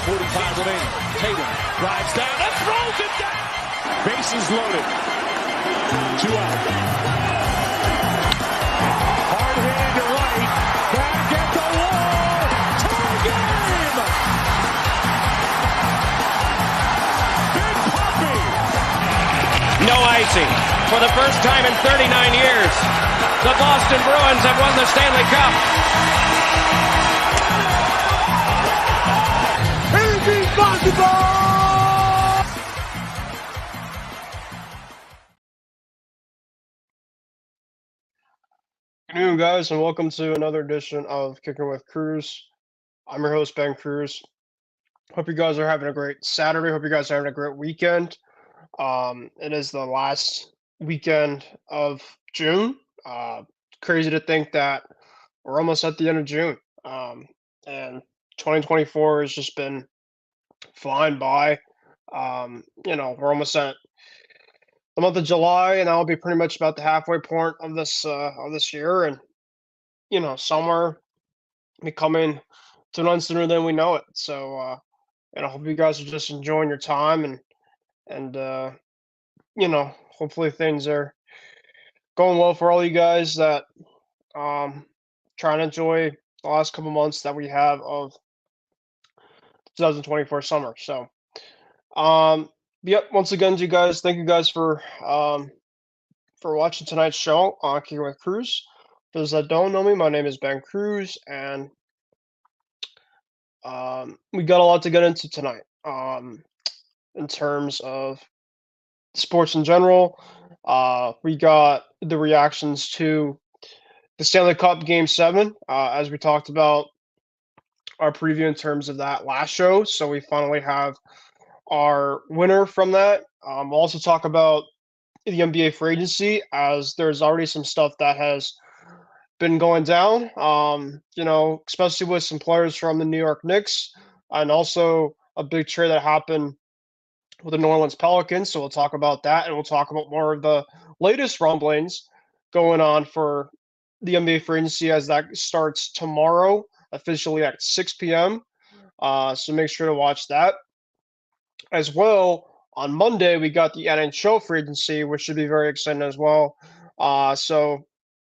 45 remaining. Tatum drives down and throws it down. Bases loaded. 2 out. Hard hitting to right. Back at the wall. Tie game. Big Poppy. No icing. For the first time in 39 years, the Boston Bruins have won the Stanley Cup. Anything's possible! Good afternoon, guys, and welcome to another edition of Kicking with Kruse. I'm your host, Ben Kruse. Hope you guys are having a great Saturday. Hope you guys are having a great weekend. It is the last weekend of June. Crazy to think that we're almost at the end of June. And 2024 has just been flying by. We're almost at the month of July, and that'll be pretty much about the halfway point of this year. And summer be coming to an end sooner than we know it. So, I hope you guys are just enjoying your time and hopefully things are going well for all you guys that trying to enjoy the last couple months that we have of 2024 summer. So, yep. Once again, you guys, thank you guys for watching tonight's show on Kicking with Kruse. For those that don't know me, my name is Ben Kruse, and we got a lot to get into tonight. In terms of sports in general, we got the reactions to the Stanley Cup Game 7, as we talked about our preview in terms of that last show. So we finally have our winner from that. We'll also talk about the NBA free agency, as there's already some stuff that has been going down, especially with some players from the New York Knicks, and also a big trade that happened with the New Orleans Pelicans. So we'll talk about that, and we'll talk about more of the latest rumblings going on for the NBA free agency, as that starts tomorrow, officially at 6 p.m. So make sure to watch that. As well, on Monday, we got the NHL free agency, which should be very exciting as well. With the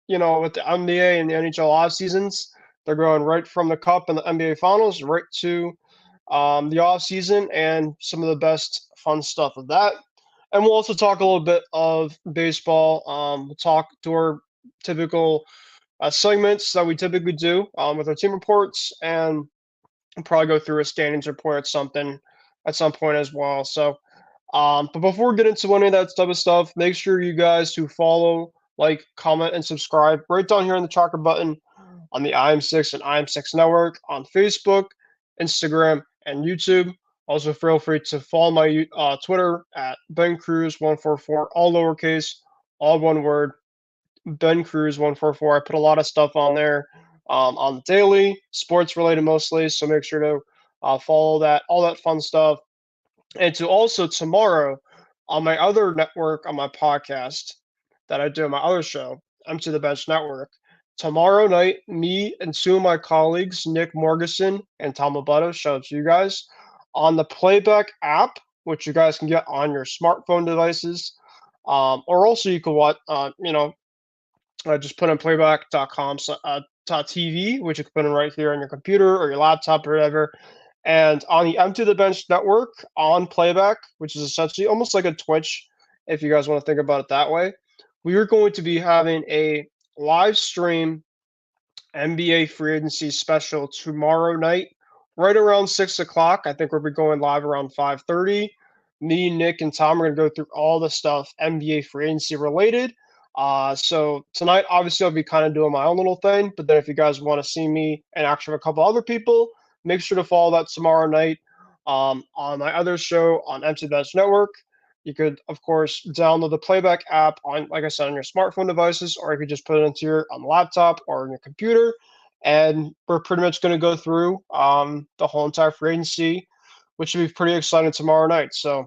NBA and the NHL off seasons, they're going right from the Cup and the NBA Finals right to the off season and some of the best fun stuff of that. And we'll also talk a little bit of baseball. We'll talk to our typical segments that we typically do with our team reports, and we'll probably go through a standings report at some point as well. So, but before we get into any of that type of stuff, make sure you guys to follow, like, comment, and subscribe right down here in the tracker button on the IM6 and IM6 Network on Facebook, Instagram, and YouTube. Also, feel free to follow my Twitter at BenCruz144, all lowercase, all one word, BenCruz144. I put a lot of stuff on there on the daily, sports related mostly, so make sure to follow that, all that fun stuff. And to also tomorrow on my other network, on my podcast that I do on my other show, Empty the Bench Network, tomorrow night, me and two of my colleagues, Nick Morgeson and Tom Abutto, shout out to you guys, on the Playback app, which you guys can get on your smartphone devices, or also you can watch, just put in playback.com.tv, which you can put in right here on your computer or your laptop or whatever. And on the Empty the Bench Network on Playback, which is essentially almost like a Twitch, if you guys want to think about it that way, we are going to be having a live stream NBA free agency special tomorrow night, right around 6 o'clock. I think we'll be going live around 5:30. Me, Nick, and Tom are going to go through all the stuff NBA free agency related. So tonight, obviously, I'll be kind of doing my own little thing. But then if you guys want to see me and actually a couple other people, make sure to follow that tomorrow night on my other show on Empty the Bench Network. You could, of course, download the Playback app on, like I said, on your smartphone devices, or you could just put it into on the laptop or on your computer. And we're pretty much going to go through the whole entire free agency, which should be pretty exciting tomorrow night. So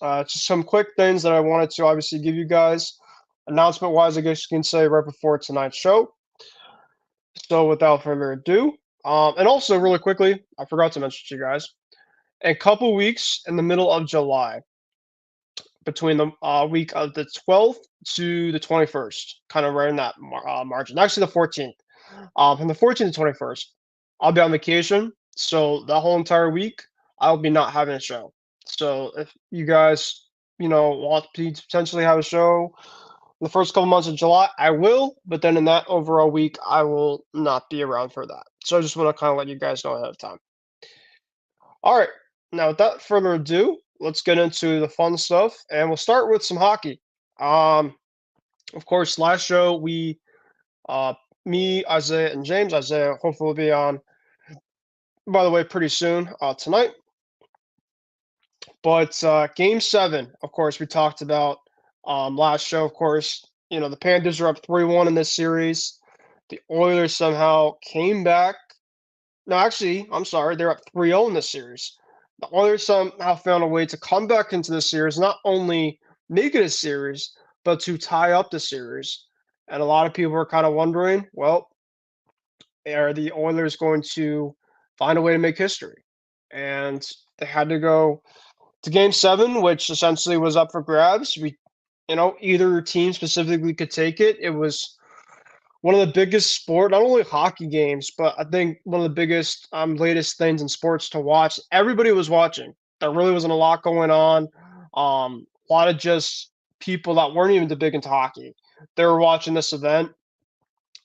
just some quick things that I wanted to obviously give you guys, announcement-wise, I guess you can say, right before tonight's show. So without further ado, and also really quickly, I forgot to mention to you guys, a couple weeks in the middle of July, between the week of the 12th to the 21st, kind of right in that margin. Actually, the 14th. From the 14th to 21st, I'll be on vacation. So the whole entire week, I'll be not having a show. So if you guys, want to potentially have a show the first couple months of July, I will. But then in that overall week, I will not be around for that. So I just want to kind of let you guys know ahead of time. All right. Now, without further ado, let's get into the fun stuff, and we'll start with some hockey. Um, of course, last show uh, me, Isaiah, and James. Isaiah hopefully will be on, by the way, pretty soon tonight. But Game 7, of course, we talked about last show. Of course, the Panthers are up 3-1 in this series. The Oilers somehow came back. No, actually, I'm sorry, they're up 3-0 in this series. The Oilers somehow found a way to come back into the series, not only make it a series, but to tie up the series. And a lot of people were kind of wondering, well, are the Oilers going to find a way to make history? And they had to go to Game 7, which essentially was up for grabs. Either team specifically could take it. It was one of the biggest not only hockey games, but I think one of the biggest, latest things in sports to watch. Everybody was watching. There really wasn't a lot going on. A lot of just people that weren't even too big into hockey. They were watching this event,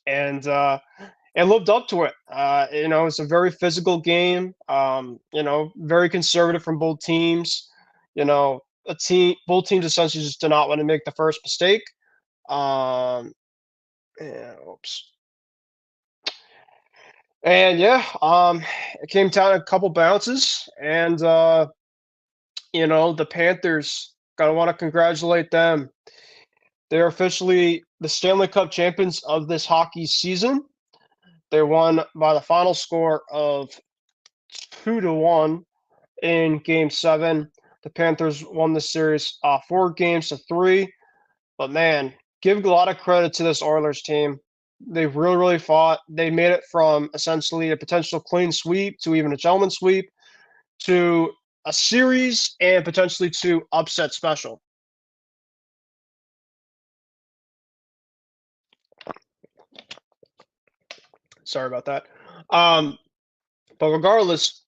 and it lived up to it. It's a very physical game. Very conservative from both teams. Both teams essentially just did not want to make the first mistake. Um, yeah, oops. And yeah, it came down to a couple bounces, and the Panthers, gotta want to congratulate them. They're officially the Stanley Cup champions of this hockey season. They won by the final score of 2-1 in Game 7. The Panthers won the series 4-3. But man, give a lot of credit to this Oilers team. They really, really fought. They made it from essentially a potential clean sweep to even a gentleman sweep to a series and potentially to upset special. Sorry about that. But regardless,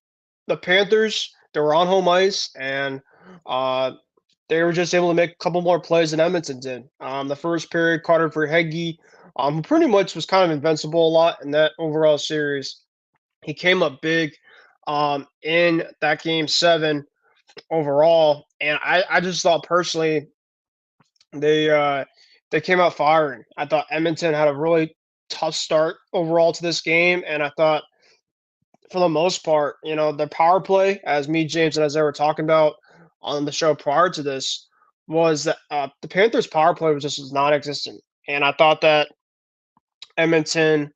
the Panthers, they were on home ice, and uh, they were just able to make a couple more plays than Edmonton did. The first period, Carter Verhaeghe, who pretty much was kind of invincible a lot in that overall series. He came up big in that Game 7 overall, and I just thought personally they came out firing. I thought Edmonton had a really tough start overall to this game, and I thought for the most part, their power play, as me, James, and Isaiah were talking about on the show prior to this, was that the Panthers' power play was just non-existent, and I thought that Edmonton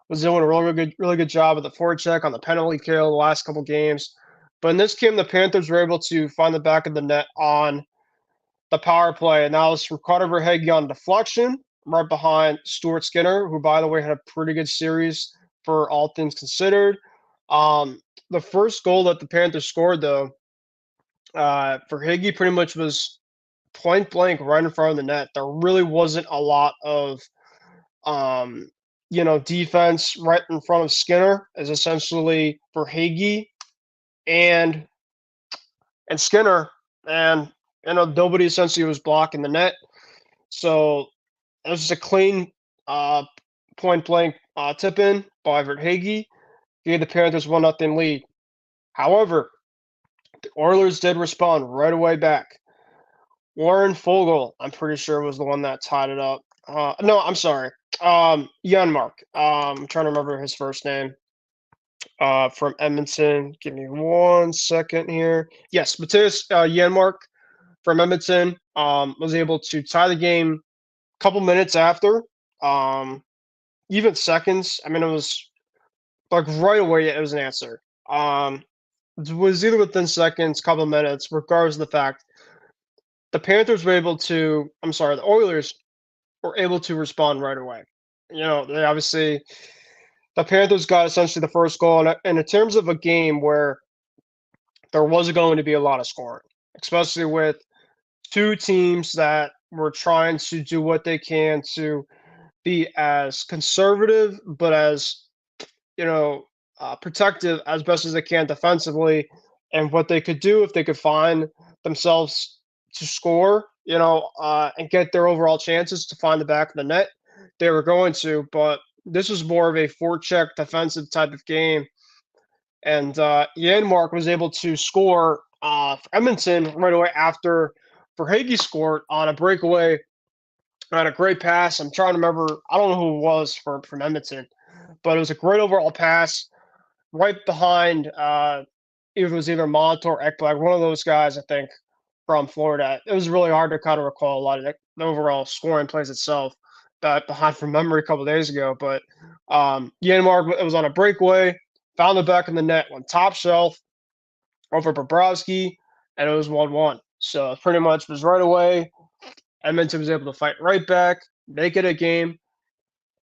was doing a really good job of the forecheck on the penalty kill the last couple games. But in this game, the Panthers were able to find the back of the net on the power play, and that was from Carter Verhaeghe on deflection, right behind Stuart Skinner, who, by the way, had a pretty good series for all things considered. The first goal that the Panthers scored, though, Verhaeghe pretty much was point blank right in front of the net. There really wasn't a lot of defense right in front of Skinner, is essentially Verhaeghe and Skinner, and nobody essentially was blocking the net. So it was just a clean point blank tip in by Verhaeghe, gave the Panthers 1-0 lead. However, the Oilers did respond right away back. Warren Foegele, I'm pretty sure, was the one that tied it up. No, I'm sorry. Janmark. I'm trying to remember his first name. From Edmonton. Give me 1 second here. Yes, Matthias Janmark from Edmonton was able to tie the game a couple minutes after. Even seconds. I mean, it was like right away. It was an answer. It was either within seconds, couple minutes, regardless of the fact. The Panthers were able to. I'm sorry, the Oilers were able to respond right away. They obviously. The Panthers got essentially the first goal, and in terms of a game where there was going to be a lot of scoring, especially with two teams that were trying to do what they can to be as conservative, but as protective as best as they can defensively, and what they could do if they could find themselves to score, and get their overall chances to find the back of the net, they were going to. But this was more of a forecheck defensive type of game, and Janmark was able to score for Edmonton right away after Verhaeghe scored on a breakaway on a great pass. I'm trying to remember. I don't know who it was from Edmonton, but it was a great overall pass right behind. It was either Mont or Ekblad, one of those guys, I think, from Florida. It was really hard to kind of recall a lot of the overall scoring plays itself that behind from memory a couple of days ago. But Janmark, it was on a breakaway, found the back of the net, went top shelf over Bobrovsky, and it was 1-1. So pretty much was right away. Edmonton was able to fight right back, make it a game,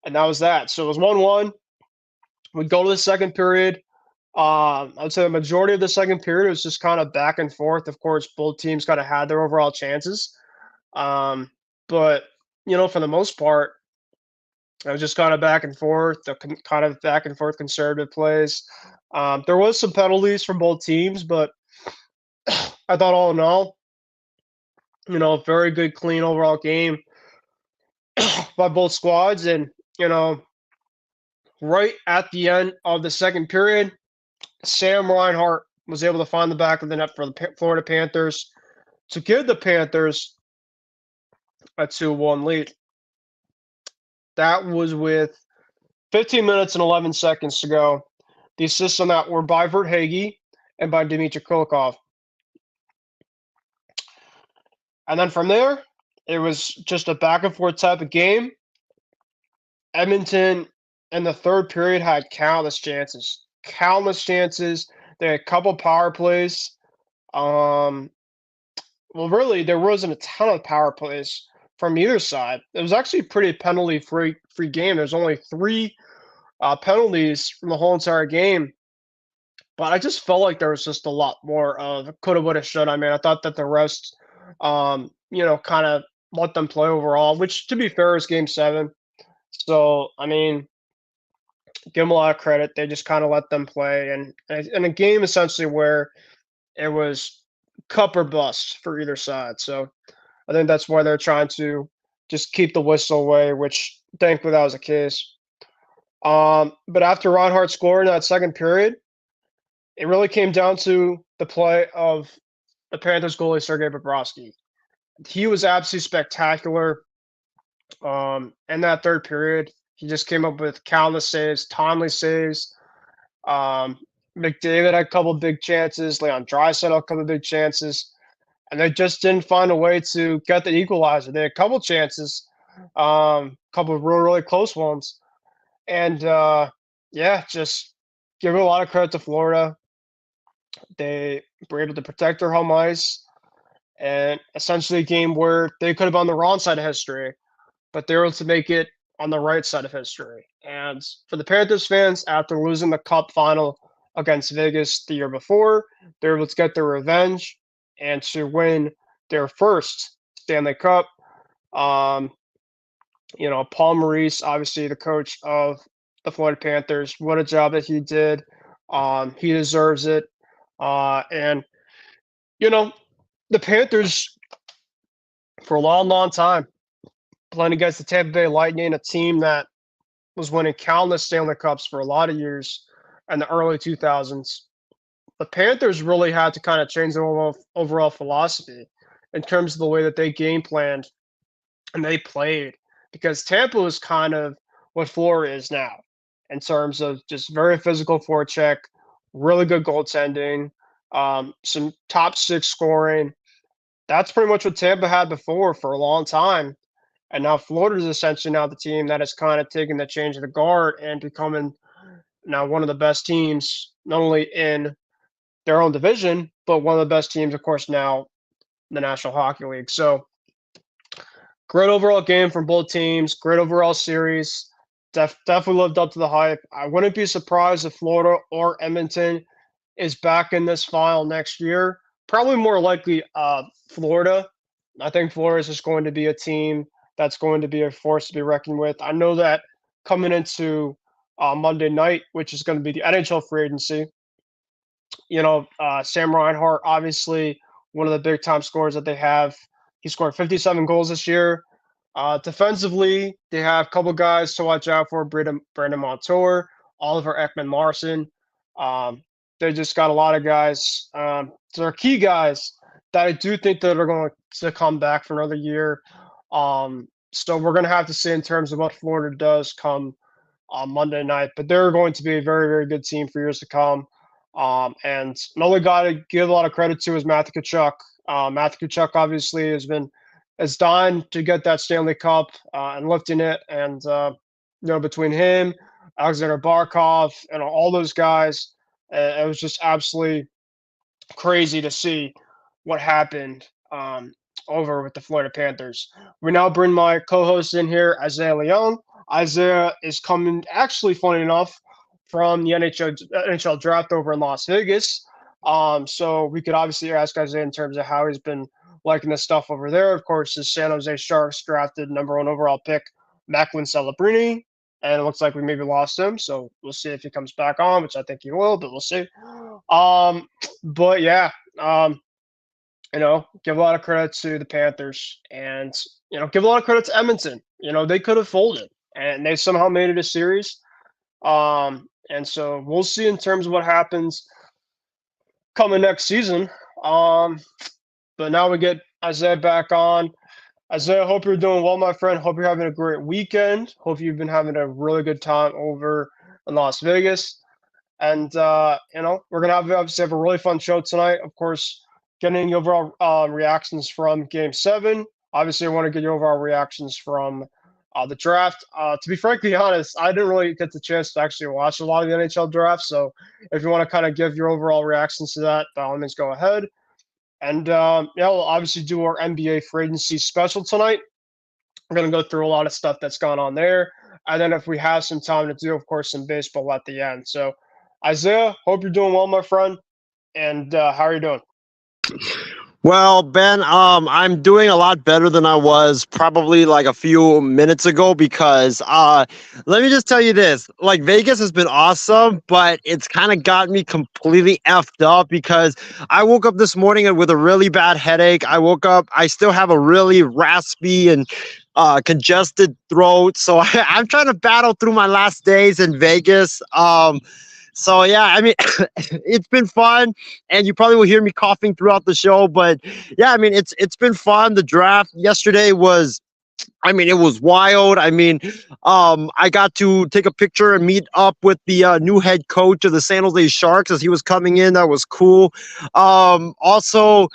and that was that. So it was 1-1. We go to the second period. I'd say the majority of the second period was just kind of back and forth. Of course, both teams kind of had their overall chances. But, for the most part, it was just kind of back and forth, kind of back and forth conservative plays. There was some penalties from both teams, but I thought all in all, very good, clean overall game by both squads. And, right at the end of the second period, Sam Reinhart was able to find the back of the net for the Florida Panthers to give the Panthers a 2-1 lead. That was with 15 minutes and 11 seconds to go. The assists on that were by Verhaeghe and by Dmitry Kulikov. And then from there, it was just a back-and-forth type of game. Edmonton in the third period had countless chances. They had a couple power plays. Well, really, there wasn't a ton of power plays from either side. It was actually a pretty penalty-free game. There's only 3 penalties from the whole entire game. But I just felt like there was just a lot more of coulda, woulda, shoulda. I mean, I thought that the rest, kind of let them play overall, which, to be fair, is Game 7. So, I mean, give them a lot of credit. They just kind of let them play. And in a game, essentially, where it was cup or bust for either side. So I think that's why they're trying to just keep the whistle away, which thankfully that was the case. But after Reinhart scored in that second period, it really came down to the play of the Panthers goalie, Sergei Bobrovsky. He was absolutely spectacular in that third period. He just came up with countless saves, timely saves. McDavid had a couple of big chances. Leon Draisaitl had a couple of big chances. And they just didn't find a way to get the equalizer. They had a couple chances, couple of really, really close ones. And, just give a lot of credit to Florida. They were able to protect their home ice, and essentially a game where they could have been on the wrong side of history, but they were able to make it on the right side of history. And for the Panthers fans, after losing the Cup final against Vegas the year before, they were able to get their revenge and to win their first Stanley Cup. Paul Maurice, obviously the coach of the Florida Panthers, what a job that he did. He deserves it. And the Panthers, for a long, long time, playing against the Tampa Bay Lightning, a team that was winning countless Stanley Cups for a lot of years in the early 2000s. The Panthers really had to kind of change their overall philosophy in terms of the way that they game planned and they played, because Tampa was kind of what Florida is now in terms of just very physical forecheck, really good goaltending, some top 6 scoring. That's pretty much what Tampa had before for a long time. And now Florida is essentially now the team that has kind of taken the change of the guard and becoming now one of the best teams, not only in their own division, but one of the best teams, of course, now in the National Hockey League. So great overall game from both teams, great overall series. Definitely lived up to the hype. I wouldn't be surprised if Florida or Edmonton is back in this final next year. Probably more likely Florida. I think Florida is just going to be a team that's going to be a force to be reckoned with. I know that coming into Monday night, which is going to be the NHL free agency, Sam Reinhart, obviously one of the big time scorers that they have. He scored 57 goals this year. Defensively, they have a couple guys to watch out for: Brandon Montour, Oliver Ekman-Larsson. They just got a lot of guys. They're key guys that I do think that are going to come back for another year. So we're going to have to see in terms of what Florida does come on Monday night. But they're going to be a very, very good team for years to come. And another guy to give a lot of credit to is Matthew Tkachuk. Matthew Tkachuk obviously is dying to get that Stanley Cup and lifting it. And between him, Alexander Barkov, and all those guys, it was just absolutely crazy to see what happened over with the Florida Panthers. We now bring my co-host in here, Isaiah Leon. Isaiah is coming, actually, funny enough, from the NHL draft over in Las Vegas. So we could obviously ask Isaiah in terms of how he's been liking the stuff over there. Of course, the San Jose Sharks drafted #1 overall pick Macklin Celebrini, and it looks like we maybe lost him. So we'll see if he comes back on, which I think he will, but we'll see. But yeah, give a lot of credit to the Panthers, and give a lot of credit to Edmonton. They could have folded, and they somehow made it a series. And so we'll see in terms of what happens coming next season. But now we get Isaiah back on. Isaiah, hope you're doing well, my friend. Hope you're having a great weekend. Hope you've been having a really good time over in Las Vegas. And, we're going to obviously have a really fun show tonight. Of course, getting your overall reactions from Game 7. Obviously, I want to get your overall reactions from the draft. To be frankly honest, I didn't really get the chance to actually watch a lot of the NHL draft. So if you want to kind of give your overall reactions to that, by all means, go ahead. And, we'll obviously do our NBA free agency special tonight. We're going to go through a lot of stuff that's gone on there. And then if we have some time to do, of course, some baseball at the end. So, Isaiah, hope you're doing well, my friend. And how are you doing? Well, Ben, I'm doing a lot better than I was probably like a few minutes ago because let me just tell you this. Like, Vegas has been awesome, but it's kind of got me completely effed up because I woke up this morning with a really bad headache. I still have a really raspy and congested throat. So I'm trying to battle through my last days in Vegas. So yeah, I mean, it's been fun, and you probably will hear me coughing throughout the show. But yeah, I mean, it's been fun. The draft yesterday was, it was wild. I got to take a picture and meet up with the new head coach of the San Jose Sharks as he was coming in. That was cool. Also,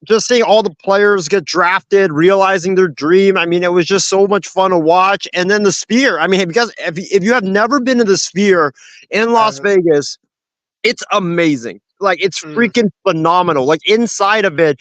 just seeing all the players get drafted, realizing their dream. It was just so much fun to watch. And then the Sphere. If you have never been to the Sphere in Las Vegas, it's amazing. Like, it's freaking phenomenal. Like, inside of it,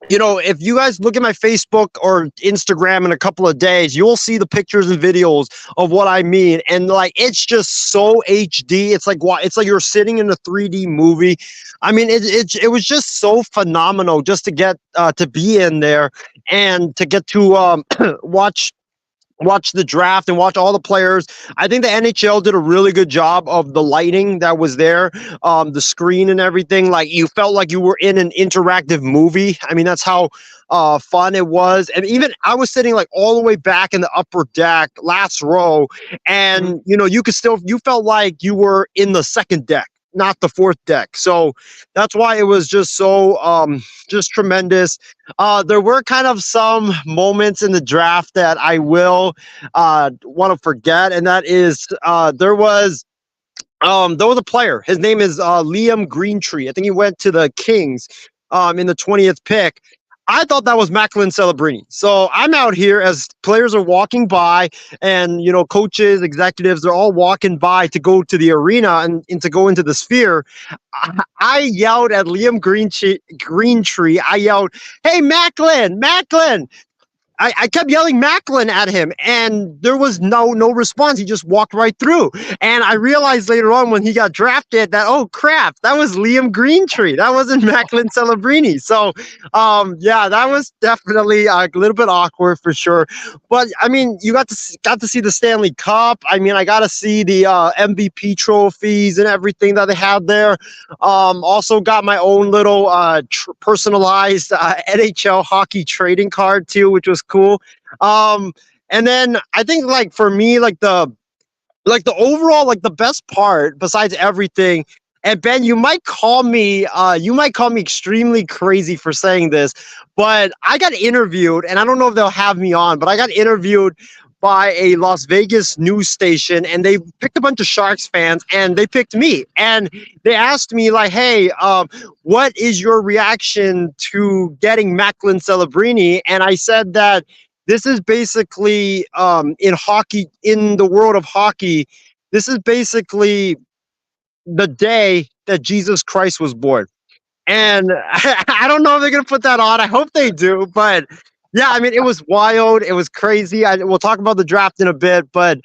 if you guys look at my Facebook or Instagram in a couple of days, you'll see the pictures and videos of what I mean. And like, it's just so HD. It's like you're sitting in a 3D movie. It was just so phenomenal just to get to be in there and to get to watch the draft and watch all the players. I think the NHL did a really good job of the lighting that was there, the screen and everything. Like, you felt like you were in an interactive movie. That's how fun it was. And even I was sitting like all the way back in the upper deck, last row, and you felt like you were in the second deck, not the fourth deck. So that's why it was just so just tremendous. There were kind of some moments in the draft that I will want to forget, and that is there was a player. His name is Liam Greentree. I think he went to the Kings in the 20th pick. I thought that was Macklin Celebrini. So I'm out here as players are walking by, and coaches, executives, they're all walking by to go to the arena and to go into the Sphere. I yelled at Liam Greentree. I yelled, "Hey, Macklin! I kept yelling Macklin at him, and there was no response. He just walked right through. And I realized later on when he got drafted that, oh crap, that was Liam Greentree. That wasn't Macklin Celebrini. So yeah, that was definitely a little bit awkward for sure. But I mean, you got to see the Stanley Cup. I mean, I got to see the MVP trophies and everything that they had there. Also got my own little personalized NHL hockey trading card too, which was cool. And then I think like for me, like the overall, like the best part besides everything, and Ben, you might call me extremely crazy for saying this, but I got interviewed, and I don't know if they'll have me on, but I got interviewed by a Las Vegas news station, and they picked a bunch of Sharks fans, and they picked me, and they asked me like, "Hey, what is your reaction to getting Macklin Celebrini?" And I said that this is basically in hockey, in the world of hockey, this is basically the day that Jesus Christ was born. And I don't know if they're going to put that on. I hope they do. But yeah, I mean, it was wild. It was crazy. We'll talk about the draft in a bit. But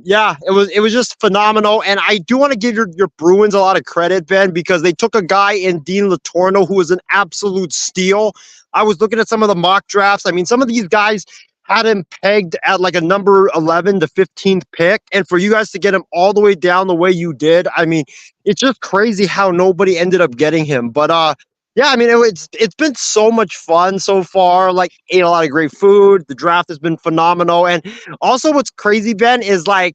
yeah, it was just phenomenal. And I do want to give your Bruins a lot of credit, Ben, because they took a guy in Dean Latorno who was an absolute steal. I was looking at some of the mock drafts. I mean, some of these guys had him pegged at like a number 11 to 15th pick. And for you guys to get him all the way down the way you did, I mean, it's just crazy how nobody ended up getting him. But yeah, I mean, it's been so much fun so far. Like, ate a lot of great food. The draft has been phenomenal. And also what's crazy, Ben, is like,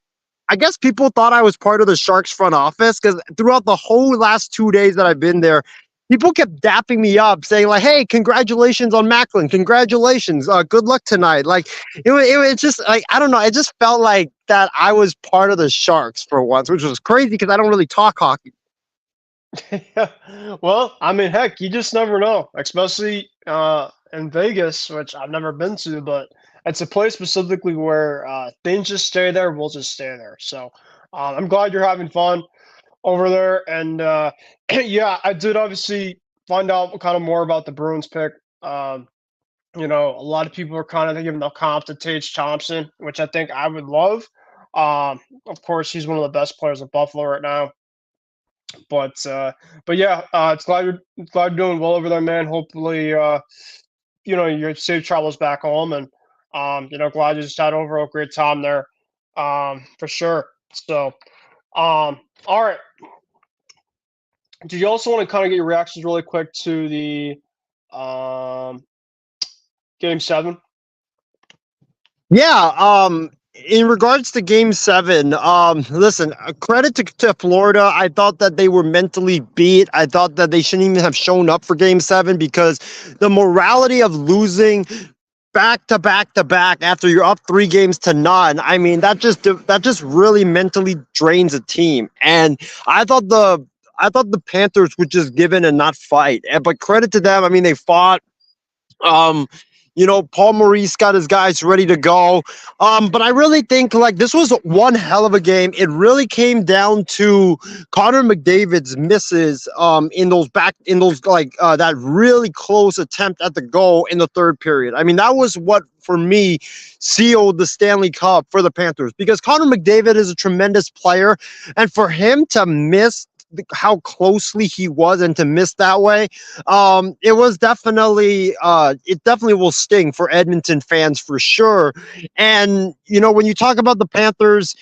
I guess people thought I was part of the Sharks front office because throughout the whole last 2 days that I've been there, people kept dapping me up, saying like, "Hey, congratulations on Macklin! Congratulations! Good luck tonight!" Like, it just like I don't know. It just felt like that I was part of the Sharks for once, which was crazy because I don't really talk hockey. Yeah. Well, I mean, heck, you just never know, especially in Vegas, which I've never been to, but it's a place specifically where things just stay there. We'll just stay there. So I'm glad you're having fun over there. And yeah, I did obviously find out kind of more about the Bruins pick. You know, a lot of people are kind of giving the comp to Tage Thompson, which I think I would love. Of course, he's one of the best players in Buffalo right now. But yeah, it's glad you're doing well over there, man. Hopefully, you know, your safe travels back home, and you know, glad you just had overall great time there, for sure. So, all right. Do you also want to kind of get your reactions really quick to the Game 7? Yeah. In regards to Game 7, listen, credit to Florida. I thought that they were mentally beat. I thought that they shouldn't even have shown up for Game 7 because the morality of losing back to back to back after you're up 3-0. I mean, that just really mentally drains a team. And I thought the Panthers would just give in and not fight. But credit to them. I mean, they fought. You know, Paul Maurice got his guys ready to go. But I really think like this was one hell of a game. It really came down to Connor McDavid's misses in those that really close attempt at the goal in the third period. I mean, that was what for me sealed the Stanley Cup for the Panthers because Connor McDavid is a tremendous player, and for him to miss how closely he was and to miss that way, it was definitely it definitely will sting for Edmonton fans for sure. And you know, when you talk about the Panthers,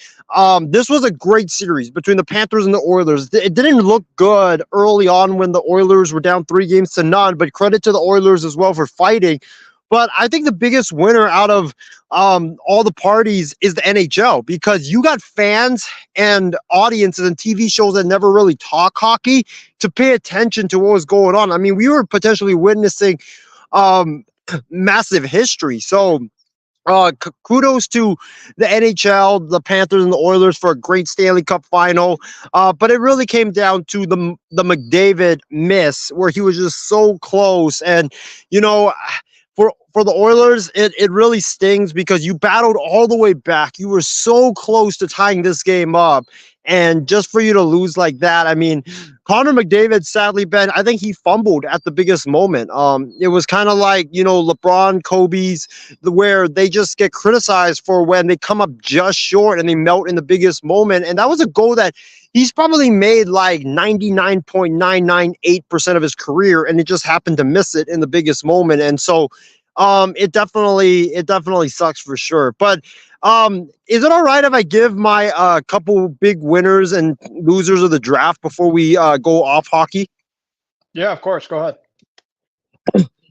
this was a great series between the Panthers and the Oilers. It didn't look good early on when the Oilers were down 3-0, but credit to the Oilers as well for fighting. But I think the biggest winner out of all the parties is the NHL because you got fans and audiences and TV shows that never really talk hockey to pay attention to what was going on. I mean, we were potentially witnessing massive history. So kudos to the NHL, the Panthers, and the Oilers for a great Stanley Cup final. But it really came down to the McDavid miss where he was just so close. And, you know, for the Oilers, it really stings because you battled all the way back. You were so close to tying this game up. And just for you to lose like that, I mean, Connor McDavid, sadly, Ben, I think he fumbled at the biggest moment. It was kind of like, LeBron, Kobe's, where they just get criticized for when they come up just short and they melt in the biggest moment. And that was a goal that he's probably made like 99.998% of his career, and it just happened to miss it in the biggest moment. And so it definitely sucks for sure. But is it all right if I give my couple big winners and losers of the draft before we go off hockey? Yeah, of course. Go ahead.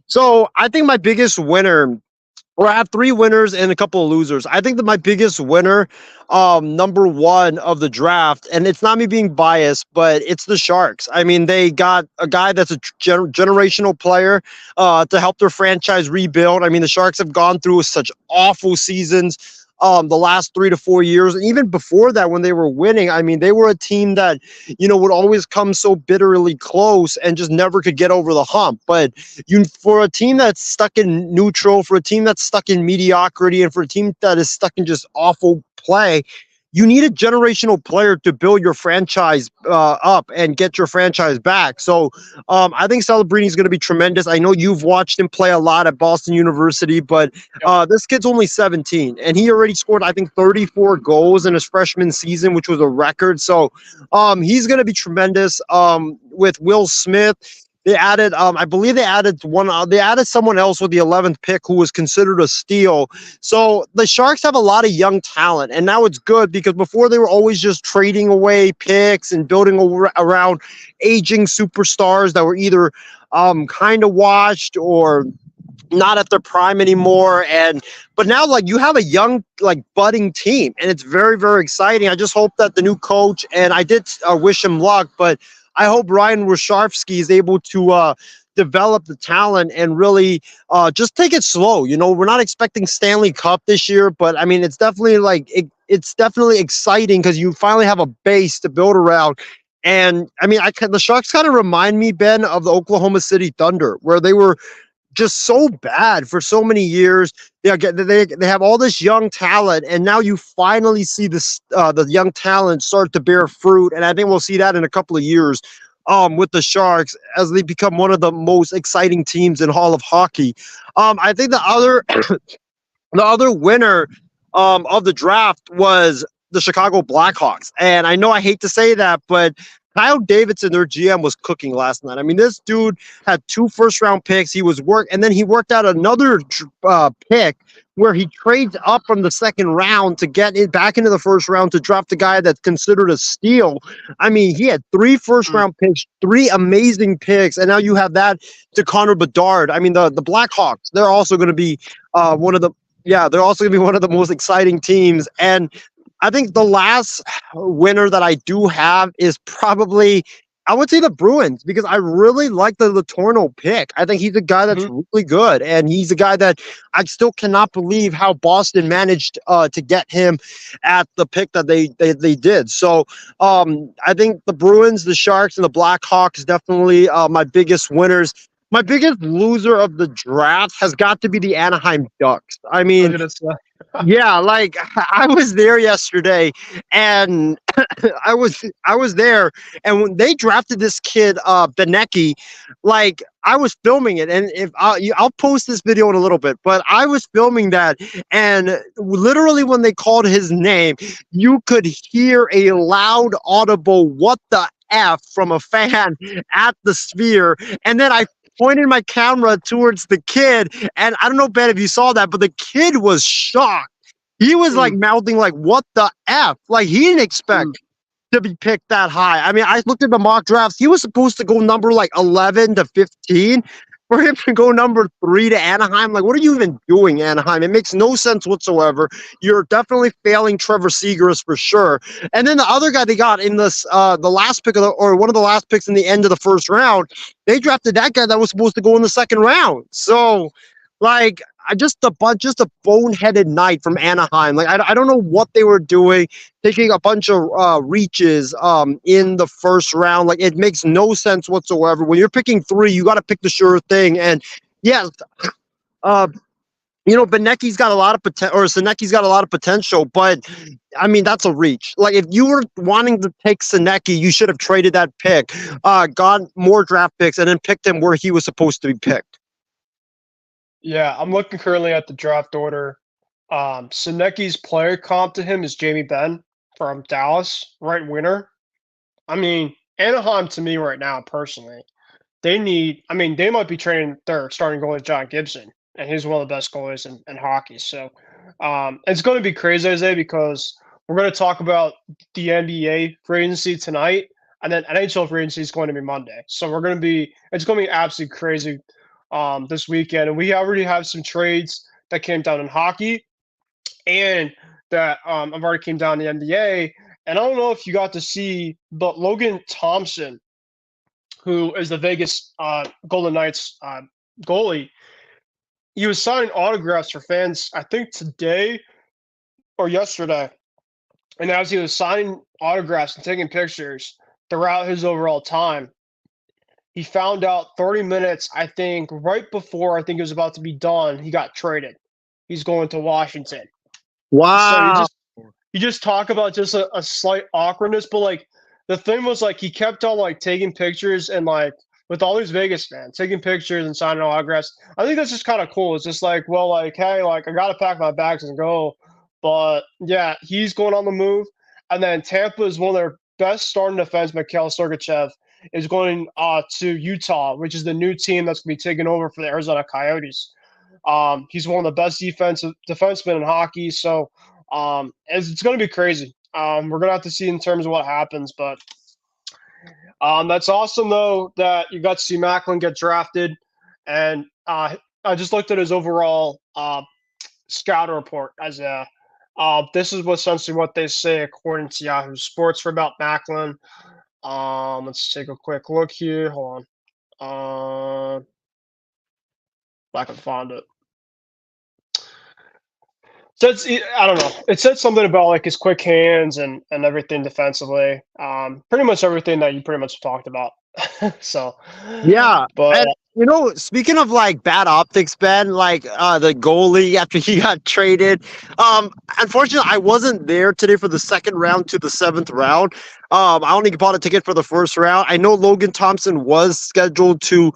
So I think my biggest winner, or I have three winners and a couple of losers. I think that my biggest winner, number one of the draft, and it's not me being biased, but it's the Sharks. I mean, they got a guy that's a generational player to help their franchise rebuild. I mean, the Sharks have gone through such awful seasons the last 3 to 4 years. And even before that, when they were winning, I mean, they were a team that, would always come so bitterly close and just never could get over the hump. But for a team that's stuck in neutral, for a team that's stuck in mediocrity, and for a team that is stuck in just awful play, you need a generational player to build your franchise up and get your franchise back. So I think Celebrini is going to be tremendous. I know you've watched him play a lot at Boston University, but this kid's only 17, and he already scored, I think, 34 goals in his freshman season, which was a record. So he's going to be tremendous. With Will Smith, they added, I believe they added someone else with the 11th pick who was considered a steal. So the Sharks have a lot of young talent, and now it's good because before they were always just trading away picks and building around aging superstars that were either kind of washed or not at their prime anymore. But now, like, you have a young, like, budding team, and it's very, very exciting. I just hope that the new coach, and I did wish him luck, but I hope Ryan Rosharski is able to develop the talent and really just take it slow. We're not expecting Stanley Cup this year, but I mean, it's definitely it's definitely exciting because you finally have a base to build around. And I mean, the Sharks kind of remind me, Ben, of the Oklahoma City Thunder, where they were just so bad for so many years. They have all this young talent, and now you finally see this the young talent start to bear fruit. And I think we'll see that in a couple of years with the Sharks as they become one of the most exciting teams in Hall of Hockey. I think the other winner of the draft was the Chicago Blackhawks. And I know I hate to say that, but Kyle Davidson, their GM, was cooking last night. I mean, this dude had 2 first-round picks. And then he worked out another pick where he trades up from the second round to get it back into the first round to draft the guy that's considered a steal. I mean, he had 3 first-round picks, 3 amazing picks, and now you have that to Connor Bedard. I mean, the Blackhawks, they're also going to be one of the most exciting teams. And I think the last winner that I do have is probably, I would say, the Bruins, because I really like the Letourneau pick. I think he's a guy that's really good, and he's a guy that I still cannot believe how Boston managed to get him at the pick that they did. So I think the Bruins, the Sharks, and the Blackhawks definitely my biggest winners. My biggest loser of the draft has got to be the Anaheim Ducks. I mean, yeah, like, I was there yesterday, and I was there, and when they drafted this kid, Benecki, like, I was filming it, and I'll post this video in a little bit, but I was filming that, and literally when they called his name, you could hear a loud, audible "what the F" from a fan at the Sphere, and then I pointed my camera towards the kid, and I don't know, Ben, if you saw that, but the kid was shocked. He was like mouthing like, "What the F?" Like, he didn't expect to be picked that high. I mean, I looked at the mock drafts. He was supposed to go number like 11 to 15. For him to go number 3 to Anaheim, like, what are you even doing, Anaheim? It makes no sense whatsoever. You're definitely failing Trevor Zegras for sure. And then the other guy they got in this, the last pick or one of the last picks in the end of the first round, they drafted that guy that was supposed to go in the second round. So, like, just a boneheaded night from Anaheim. Like, I don't know what they were doing, taking a bunch of reaches in the first round. Like, it makes no sense whatsoever. When you're picking 3, you got to pick the sure thing. And yes, Benecki's got a lot of potential, or Senecki's got a lot of potential, but I mean, that's a reach. Like, if you were wanting to take Senecki, you should have traded that pick, got more draft picks, and then picked him where he was supposed to be picked. Yeah, I'm looking currently at the draft order. Senecki's player comp to him is Jamie Benn from Dallas, right winner. I mean, Anaheim to me right now, personally, they might be trading their starting goalie, John Gibson, and he's one of the best goalies in hockey. So it's going to be crazy, Isaiah, because we're going to talk about the NBA free agency tonight, and then NHL free agency is going to be Monday. So it's going to be absolutely crazy this weekend. And we already have some trades that came down in hockey and that have already came down in the NBA. And I don't know if you got to see, but Logan Thompson, who is the Vegas Golden Knights goalie, he was signing autographs for fans, I think today or yesterday. And as he was signing autographs and taking pictures throughout his overall time, he found out 30 minutes, I think, right before I think it was about to be done, he got traded. He's going to Washington. Wow. So you just talk about just a slight awkwardness, but like the thing was like he kept on like taking pictures and like with all these Vegas fans taking pictures and signing autographs. I think that's just kind of cool. It's just like, well, like, hey, like I gotta pack my bags and go. But yeah, he's going on the move. And then Tampa is one of their best starting defense, Mikhail Sergachev, is going to Utah, which is the new team that's gonna be taking over for the Arizona Coyotes. He's one of the best defensemen in hockey. So it's going to be crazy. We're going to have to see in terms of what happens, but that's awesome though that you got to see Macklin get drafted, and I just looked at his overall scout report as this is essentially what they say according to Yahoo Sports for about Macklin. Let's take a quick look here. Hold on. If I can find it. So I don't know. It said something about like his quick hands and everything defensively. Pretty much everything that you pretty much talked about. So Yeah. but And speaking of like bad optics, Ben, like the goalie after he got traded. Unfortunately, I wasn't there today for the second round to the seventh round. I only bought a ticket for the first round. I know Logan Thompson was scheduled to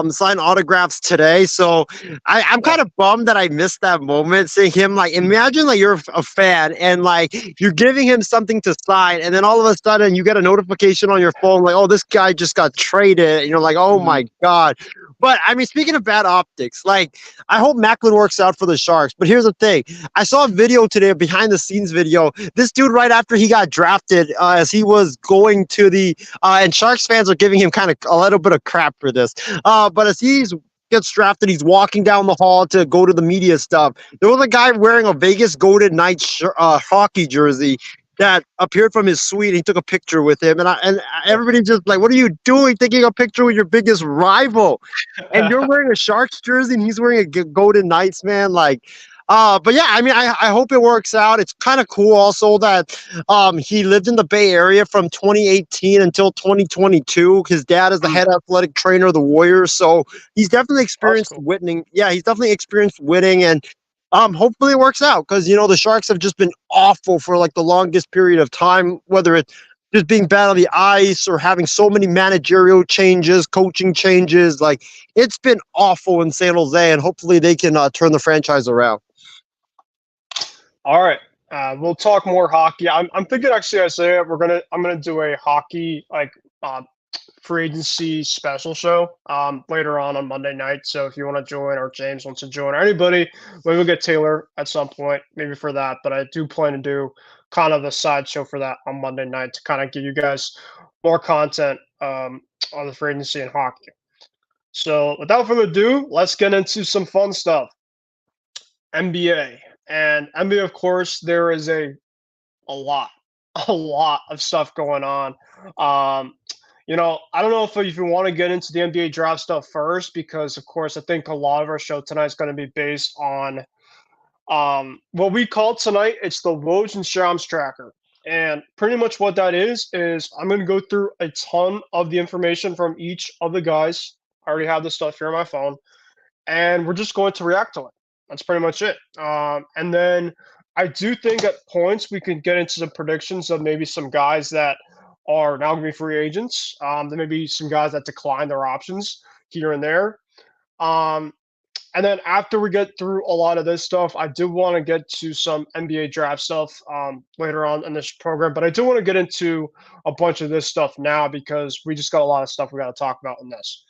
sign autographs today, so I'm kind of bummed that I missed that moment. Seeing him, like, imagine like you're a fan and like you're giving him something to sign, and then all of a sudden you get a notification on your phone like, oh, this guy just got traded, and you're like, oh my god. But I mean, speaking of bad optics, like I hope Macklin works out for the Sharks. But here's the thing: I saw a video today, a behind-the-scenes video. This dude, right after he got drafted, as he was going to the and Sharks fans are giving him kind of a little bit of crap for this. But as he's gets drafted, he's walking down the hall to go to the media stuff. There was a guy wearing a Vegas Golden Knights hockey jersey that appeared from his suite. He took a picture with him, and everybody just like, "What are you doing? Taking a picture with your biggest rival?" And you're wearing a Sharks jersey, and he's wearing a Golden Knights, man. Like, but yeah, I mean, I hope it works out. It's kind of cool also that he lived in the Bay Area from 2018 until 2022. His dad is the head athletic trainer of the Warriors, so he's definitely experienced winning. Yeah, he's definitely experienced winning, and hopefully it works out because the Sharks have just been awful for like the longest period of time, whether it's just being bad on the ice or having so many managerial changes, coaching changes. Like it's been awful in San Jose, and hopefully they can turn the franchise around. All right. We'll talk more hockey. I'm thinking actually, Isaiah, I'm gonna do a hockey like free agency special show later on Monday night. So if you want to join, or James wants to join, or anybody, maybe we'll get Taylor at some point, maybe for that. But I do plan to do kind of a side show for that on Monday night to kind of give you guys more content on the free agency and hockey. So without further ado, let's get into some fun stuff. NBA. And NBA, of course, there is a lot of stuff going on. I don't know if you want to get into the NBA draft stuff first, because of course I think a lot of our show tonight is going to be based on what we call tonight. It's the Woj and Shams tracker, and pretty much what that is I'm going to go through a ton of the information from each of the guys. I already have the stuff here on my phone, and we're just going to react to it. That's pretty much it. And then I do think at points we can get into some predictions of maybe some guys that are now going to be free agents. There may be some guys that decline their options here and there. Um, and then after we get through a lot of this stuff, I do want to get to some NBA draft stuff later on in this program. But I do want to get into a bunch of this stuff now because we just got a lot of stuff we got to talk about in this.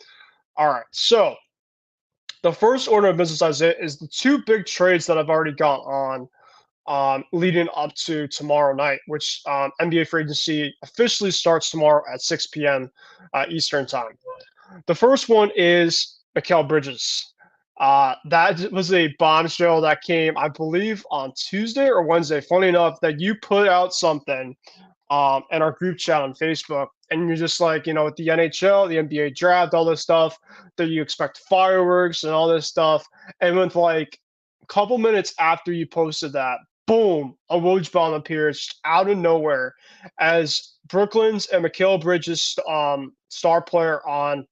All right. So the first order of business is the two big trades that I've already got on leading up to tomorrow night, which NBA free agency officially starts tomorrow at 6 p.m. Eastern time. The first one is Mikal Bridges. That was a bombshell that came, I believe, on Tuesday or Wednesday. Funny enough, that you put out something in our group chat on Facebook, and you're just like, with the NHL, the NBA draft, all this stuff, that you expect fireworks and all this stuff. And with like a couple minutes after you posted that, boom, a Woj bomb appears out of nowhere as Brooklyn's and Mikal Bridges, star player on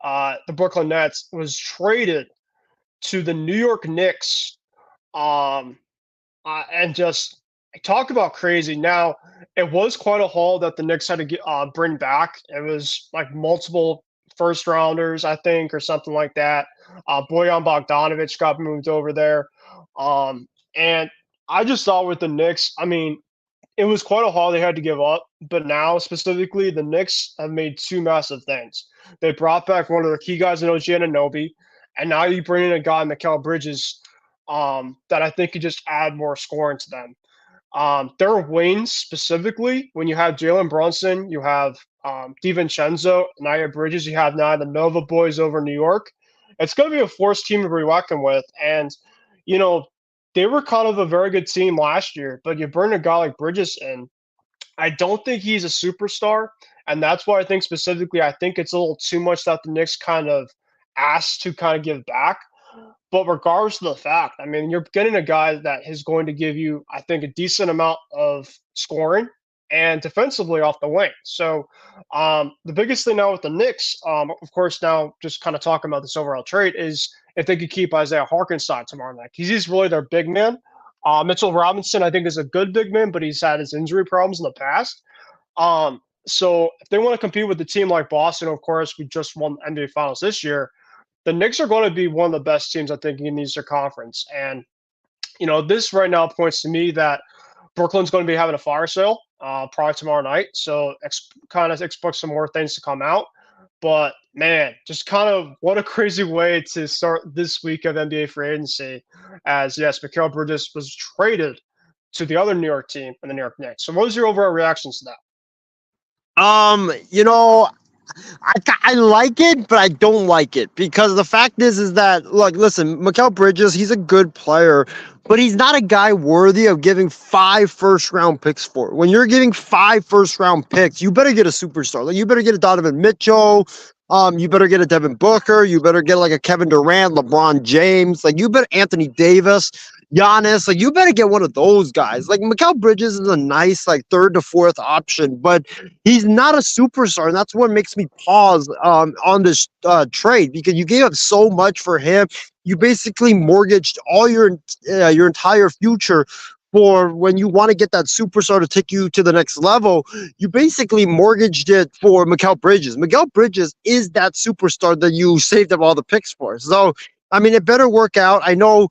the Brooklyn Nets, was traded to the New York Knicks, and just talk about crazy. Now, it was quite a haul that the Knicks had to bring back. It was like multiple first rounders, I think, or something like that. Bojan Bogdanovic got moved over there, and I just thought with the Knicks, I mean, it was quite a haul they had to give up. But now, specifically, the Knicks have made two massive things. They brought back one of the key guys in OG Anunoby, and now you bring in a guy, Mikal Bridges, that I think could just add more scoring to them. Their wings, specifically, when you have Jalen Brunson, you have DiVincenzo, Nia Bridges, you have now the Nova boys over New York. It's going to be a forced team to be reckoned with. And, they were kind of a very good team last year, but you bring a guy like Bridges in, I don't think he's a superstar. And that's why I think specifically, I think it's a little too much that the Knicks kind of asked to kind of give back. But regardless of the fact, I mean, you're getting a guy that is going to give you, I think, a decent amount of scoring and defensively off the wing. So the biggest thing now with the Knicks, of course, now just kind of talking about this overall trade, is if they could keep Isaiah Hartenstein tomorrow night. He's really their big man. Mitchell Robinson, I think, is a good big man, but he's had his injury problems in the past. So if they want to compete with a team like Boston, of course, we just won the NBA Finals this year, the Knicks are going to be one of the best teams, I think, in the Eastern Conference. And, this right now points to me that Brooklyn's going to be having a fire sale probably tomorrow night. So kind of expect some more things to come out. But, man, just kind of what a crazy way to start this week of NBA free agency, as, yes, Mikal Bridges was traded to the other New York team and the New York Knicks. So what was your overall reactions to that? I like it, but I don't like it because the fact is that, look, listen, Mikal Bridges, he's a good player, but he's not a guy worthy of giving 5 first-round picks for. When you're giving 5 first-round picks, you better get a superstar. Like, you better get a Donovan Mitchell. You better get a Devin Booker. You better get like a Kevin Durant, LeBron James. Like, you better Anthony Davis, Giannis. Like, you better get one of those guys. Like, Mikal Bridges is a nice, like, 3rd to 4th option, but he's not a superstar, and that's what makes me pause on this trade, because you gave up so much for him. You basically mortgaged all your entire future for when you want to get that superstar to take you to the next level. You basically mortgaged it for Mikal Bridges. Mikal Bridges is that superstar that you saved up all the picks for. So, I mean, it better work out. I know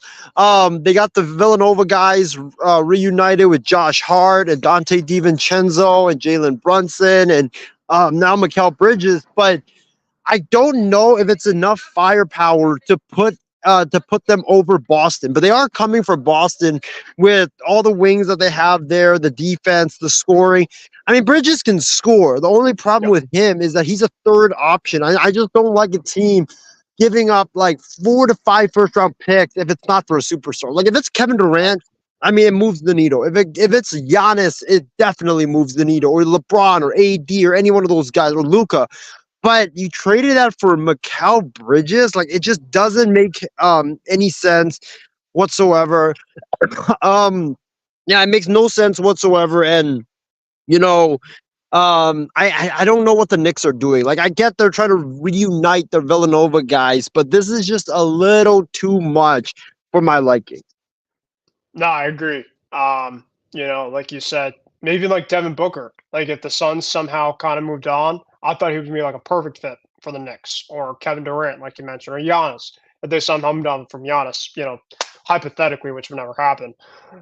they got the Villanova guys reunited with Josh Hart and Dante DiVincenzo and Jalen Brunson and now Mikal Bridges, but I don't know if it's enough firepower to put them over Boston. But they are coming for Boston with all the wings that they have there, the defense, the scoring. I mean, Bridges can score. The only problem with him is that he's a 3rd option. I just don't like a team giving up like 4 to 5 first-round picks if it's not for a superstar. Like, if it's Kevin Durant, I mean, it moves the needle. If it's Giannis, it definitely moves the needle, or LeBron or AD or any one of those guys, or Luka. But you traded that for Mikal Bridges. Like, it just doesn't make any sense whatsoever. Yeah, it makes no sense whatsoever. And, I don't know what the Knicks are doing. Like, I get they're trying to reunite the Villanova guys, but this is just a little too much for my liking. No, I agree. Like you said, maybe like Devin Booker. Like if the Suns somehow kind of moved on, I thought he would be like a perfect fit for the Knicks, or Kevin Durant, like you mentioned, or Giannis. If they somehow moved on from Giannis, hypothetically, which would never happen.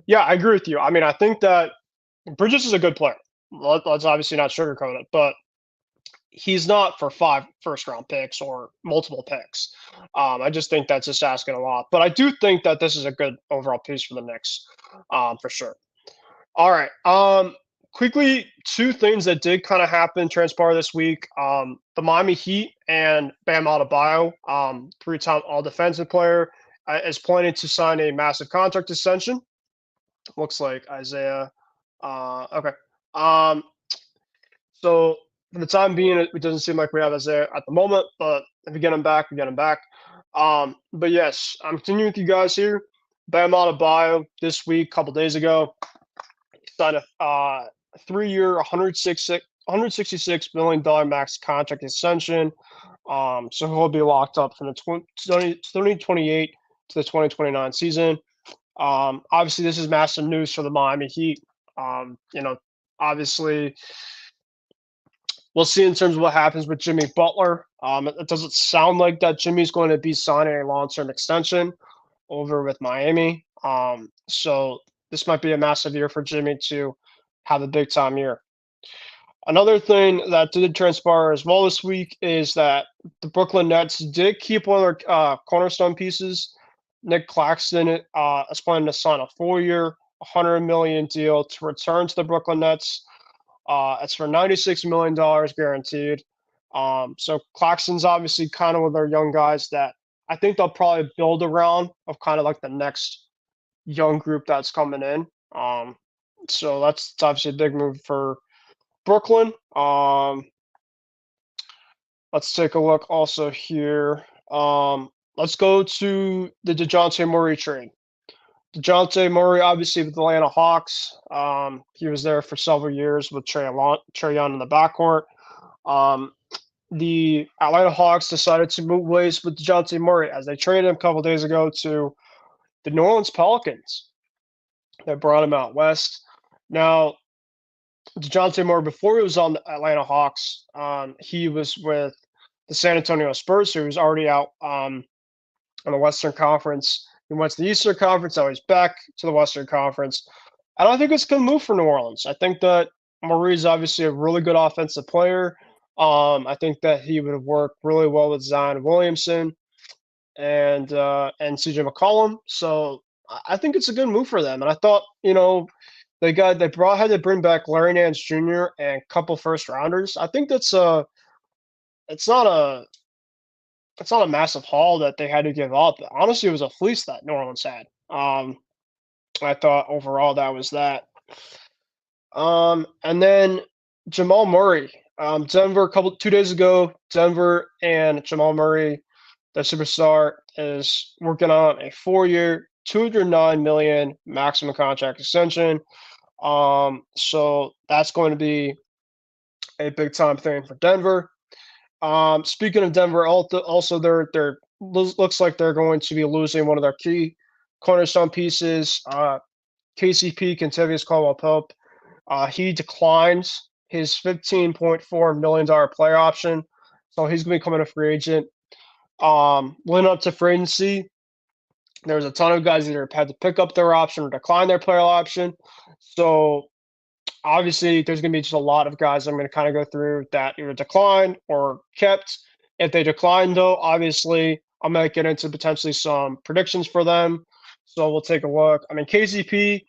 Yeah, I agree with you. I mean, I think that Bridges is a good player. Let's obviously not sugarcoat it, but he's not for 5 first-round picks or multiple picks. I just think that's just asking a lot. But I do think that this is a good overall piece for the Knicks, for sure. All right. Quickly, two things that did kind of happen, transpire this week. The Miami Heat and Bam Adebayo, three-time All-Defensive player, is planning to sign a massive contract extension. Looks like Isaiah. Okay. So for the time being, it doesn't seem like we have Isaiah at the moment, but if we get him back, we get him back. But yes, I'm continuing with you guys here. Bam Adebayo this week, a couple days ago, signed a 3-year, $166 million max contract extension. So he'll be locked up from the 2028 to the 2029 season. Obviously, this is massive news for the Miami Heat. Obviously, we'll see in terms of what happens with Jimmy Butler. It doesn't sound like that Jimmy's going to be signing a long-term extension over with Miami. So this might be a massive year for Jimmy to have a big-time year. Another thing that did transpire as well this week is that the Brooklyn Nets did keep one of their cornerstone pieces. Nick Claxton is planning to sign a 4-year, $100 million deal to return to the Brooklyn Nets. It's for $96 million guaranteed. So Claxton's obviously kind of one of their young guys that I think they'll probably build around of kind of like the next young group that's coming in. So that's obviously a big move for Brooklyn. Let's take a look also here. Let's go to the DeJounte Murray trade. DeJounte Murray, obviously with the Atlanta Hawks, he was there for several years with Trae Young in the backcourt. The Atlanta Hawks decided to move ways with DeJounte Murray as they traded him a couple days ago to the New Orleans Pelicans. They brought him out west. Now, DeJounte Murray, before he was on the Atlanta Hawks, he was with the San Antonio Spurs, so he was already out on the Western Conference. He went to the Eastern Conference, now he's back to the Western Conference. I don't think it's a good move for New Orleans. I think that Murray is obviously a really good offensive player. I think that he would have worked really well with Zion Williamson and CJ McCollum. So I think it's a good move for them. And I thought, they had to bring back Larry Nance Jr. and a couple first rounders. I think it's not a massive haul that they had to give up. Honestly, it was a fleece that New Orleans had. I thought overall that was that. And then Jamal Murray, Denver, 2 days ago, Denver and Jamal Murray, the superstar, is working on a 4-year, $209 million maximum contract extension. So that's going to be a big time thing for Denver. Speaking of Denver, also they're looks like they're going to be losing one of their key cornerstone pieces, KCP, Kentavious Caldwell-Pope. He declines his $15.4 million player option, so he's going to become a free agent. Leading up to free agency, there's a ton of guys either had to pick up their option or decline their player option. So obviously, there's going to be just a lot of guys I'm going to kind of go through that either declined or kept. If they decline, though, obviously, I'm going to get into potentially some predictions for them. So we'll take a look. I mean, KCP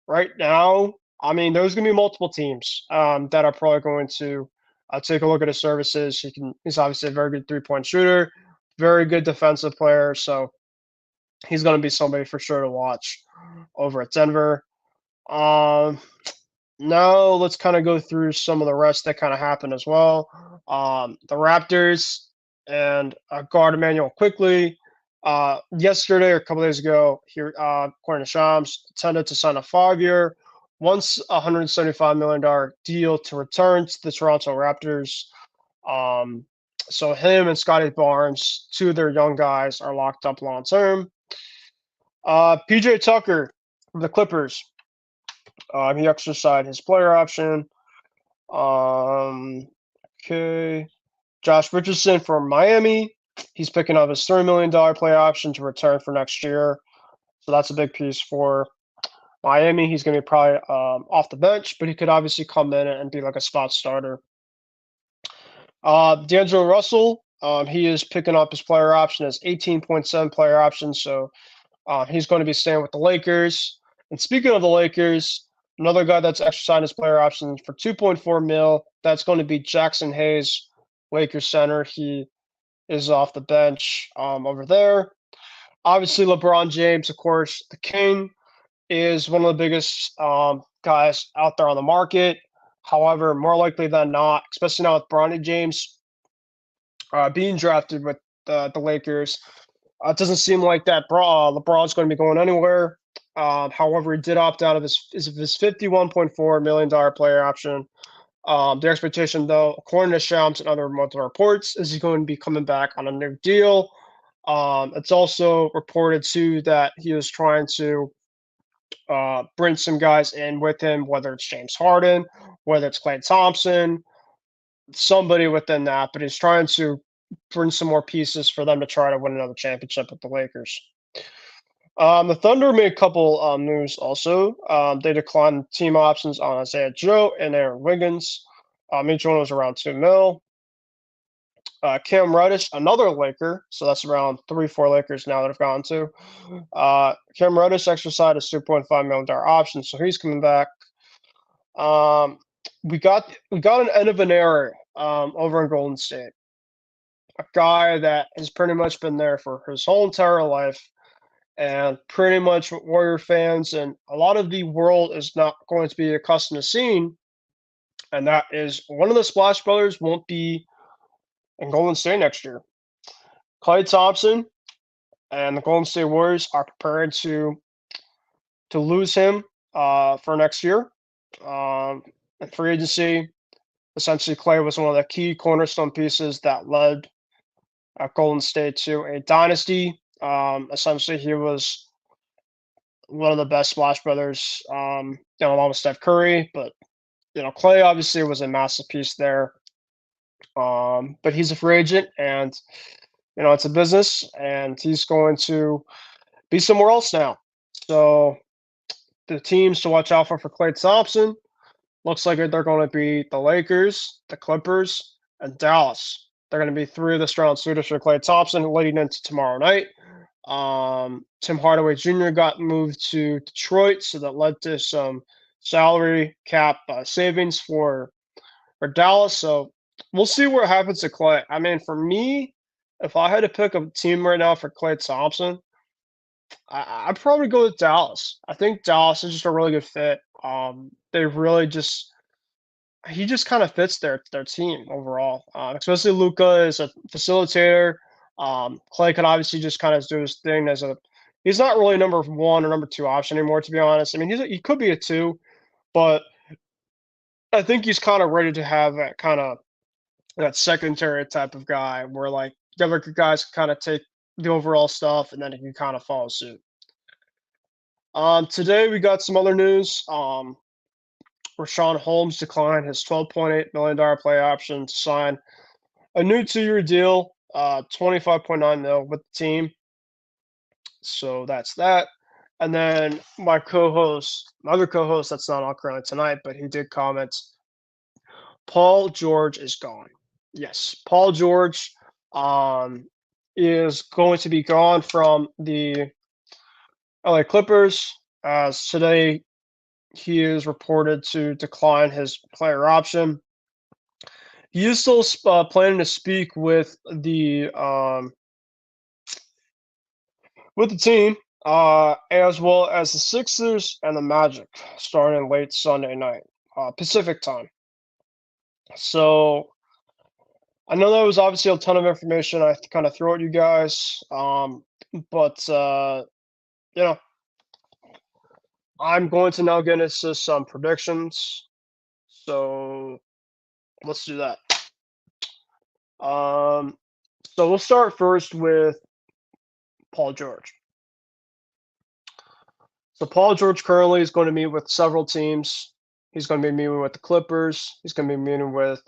right now, there's going to be multiple teams that are probably going to take a look at his services. He's obviously a very good three-point shooter, very good defensive player. So he's going to be somebody for sure to watch over at Denver. Now let's kind of go through some of the rest that kind of happened as well. The Raptors and guard Emmanuel Quickly yesterday or a couple days ago here, according to Shams, intended to sign a 5-year, wants a $175 million deal to return to the Toronto Raptors. So him and Scotty Barnes, two of their young guys, are locked up long term. PJ Tucker from the Clippers. He exercised his player option. Okay. Josh Richardson from Miami. He's picking up his $3 million player option to return for next year. So that's a big piece for Miami. He's going to be probably off the bench, but he could obviously come in and be like a spot starter. D'Angelo Russell, he is picking up his player option as 18.7 player option. So he's going to be staying with the Lakers. And speaking of the Lakers, another guy that's exercising his player option for 2.4 mil, that's going to be Jackson Hayes, Lakers center. He is off the bench over there. Obviously, LeBron James, of course, the king, is one of the biggest guys out there on the market. However, more likely than not, especially now with Bronny James being drafted with the Lakers, it doesn't seem like that LeBron's going to be going anywhere. However, he did opt out of his $51.4 million player option. The expectation, though, according to Shams and other multiple reports, is he's going to be coming back on a new deal. It's also reported, too, that he was trying to bring some guys in with him, whether it's James Harden, whether it's Klay Thompson, somebody within that, but he's trying to bring some more pieces for them to try to win another championship with the Lakers. The Thunder made a couple moves also. They declined team options on Isaiah Joe and Aaron Wiggins. Each one was around $2 million. Cam Reddish, another Laker, so that's around 3-4 Lakers now that have gone to. Cam Reddish exercised a $2.5 million option, so he's coming back. We got an end of an era over in Golden State. A guy that has pretty much been there for his whole entire life, and pretty much Warrior fans and a lot of the world is not going to be accustomed to seeing, and that is one of the Splash Brothers won't be in Golden State next year. Klay Thompson and the Golden State Warriors are prepared to lose him for next year. In free agency, essentially Klay was one of the key cornerstone pieces that led Golden State to a dynasty. Essentially, he was one of the best Splash Brothers, along with Steph Curry. But Klay obviously was a massive piece there. But he's a free agent, and it's a business, and he's going to be somewhere else now. So the teams to watch out for Klay Thompson looks like they're going to be the Lakers, the Clippers, and Dallas. They're going to be three of the strong suitors for Klay Thompson leading into tomorrow night. Tim Hardaway Jr. got moved to Detroit, so that led to some salary cap savings for Dallas. So we'll see what happens to Klay. I mean, for me, if I had to pick a team right now for Klay Thompson, I'd probably go with Dallas. I think Dallas is just a really good fit. They really he just kind of fits their team overall. Especially Luka is a facilitator. Klay could obviously just kind of do his thing he's not really number one or number two option anymore, to be honest. I mean, he could be a two, but I think he's kind of ready to have that secondary type of guy where the other guys can kind of take the overall stuff and then he can kind of follow suit. Today we got some other news. Rashawn Holmes declined his $12.8 million play option to sign a new 2-year deal, $25.9 million with the team. So that's that. And then my other co-host that's not on currently tonight, but he did comment, Paul George is gone. Yes, Paul George is going to be gone from the LA Clippers. As today, he is reported to decline his player option. He is still planning to speak with the team, as well as the Sixers and the Magic, starting late Sunday night, Pacific time. So I know that was obviously a ton of information I kind of threw at you guys, but I'm going to now get into some predictions. So let's do that. So we'll start first with Paul George. So Paul George currently is going to meet with several teams. He's going to be meeting with the Clippers. He's going to be meeting with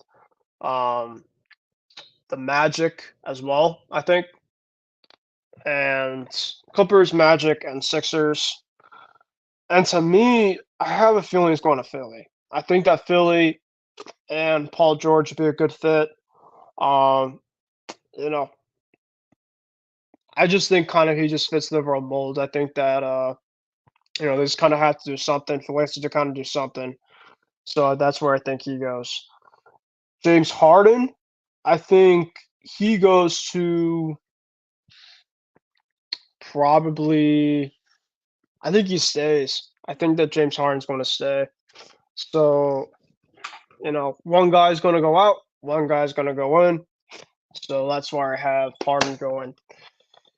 the Magic as well, I think. And Clippers, Magic, and Sixers. And to me, I have a feeling he's going to Philly. I think that Philly and Paul George would be a good fit. Um, you know, I just think kind of he just fits the overall mold. I think that they just kind of have to do something. Philly has to kind of do something. So that's where I think he goes. James Harden, I think he goes to probably. I think he stays. I think that James Harden's going to stay. So one guy's going to go out, one guy's going to go in. So that's why I have Harden going.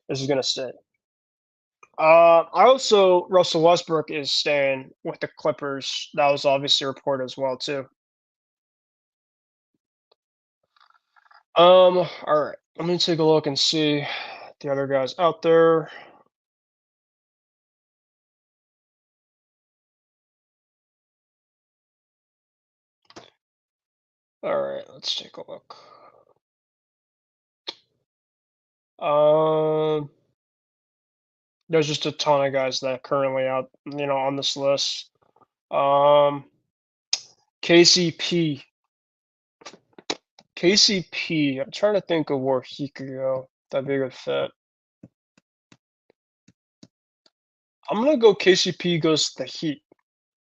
This is going to stay. Russell Westbrook is staying with the Clippers. That was obviously reported as well too. All right. Let me take a look and see the other guys out there. All right, let's take a look. There's just a ton of guys that are currently out, on this list. KCP. KCP. I'm trying to think of where he could go. That'd be a good fit. I'm gonna go KCP goes to the Heat.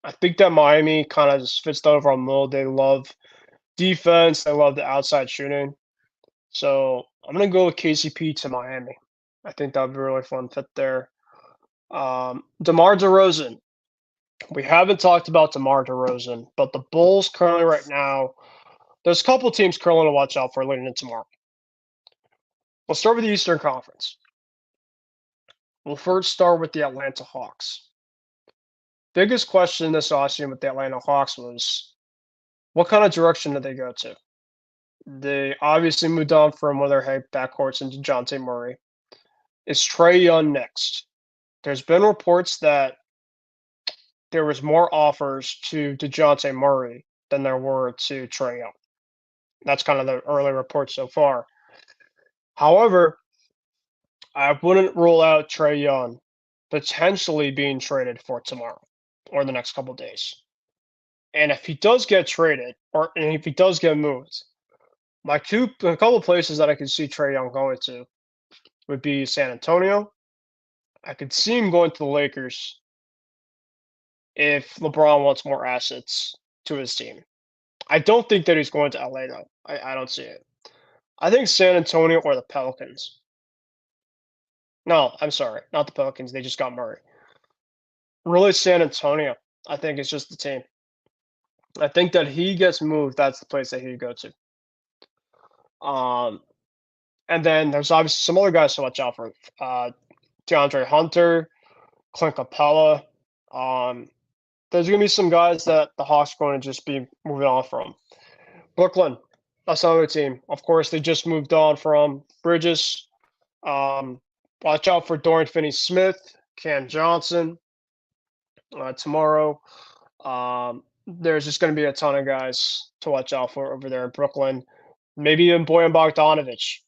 I think that Miami kind of just fits the overall mold. They love defense. They love the outside shooting. So I'm gonna go with KCP to Miami. I think that would be a really fun fit there. DeMar DeRozan. We haven't talked about DeMar DeRozan, but the Bulls currently right now, there's a couple teams currently to watch out for leading into tomorrow. We'll start with the Eastern Conference. We'll first start with the Atlanta Hawks. Biggest question this offseason with the Atlanta Hawks was, what kind of direction did they go to? They obviously moved on from one of their head backcourts into DeJounte Murray. Is Trae Young next? There's been reports that there was more offers to DeJounte Murray than there were to Trae Young. That's kind of the early report so far. However, I wouldn't rule out Trae Young potentially being traded for tomorrow or the next couple of days. And if he does get traded, and if he does get moved, a couple of places that I could see Trae Young going to would be San Antonio. I could see him going to the Lakers if LeBron wants more assets to his team. I don't think that he's going to LA though. I don't see it. I think San Antonio or the Pelicans. No, I'm sorry, not the Pelicans. They just got Murray. Really, San Antonio. I think it's just the team. I think that he gets moved. That's the place that he'd go to. And then there's obviously some other guys to watch out for. DeAndre Hunter, Clint Capella. There's going to be some guys that the Hawks are going to just be moving on from. Brooklyn, that's another team. Of course, they just moved on from Bridges. Watch out for Dorian Finney-Smith, Cam Johnson. Tomorrow, there's just going to be a ton of guys to watch out for over there in Brooklyn. Maybe even Bojan Bogdanovic.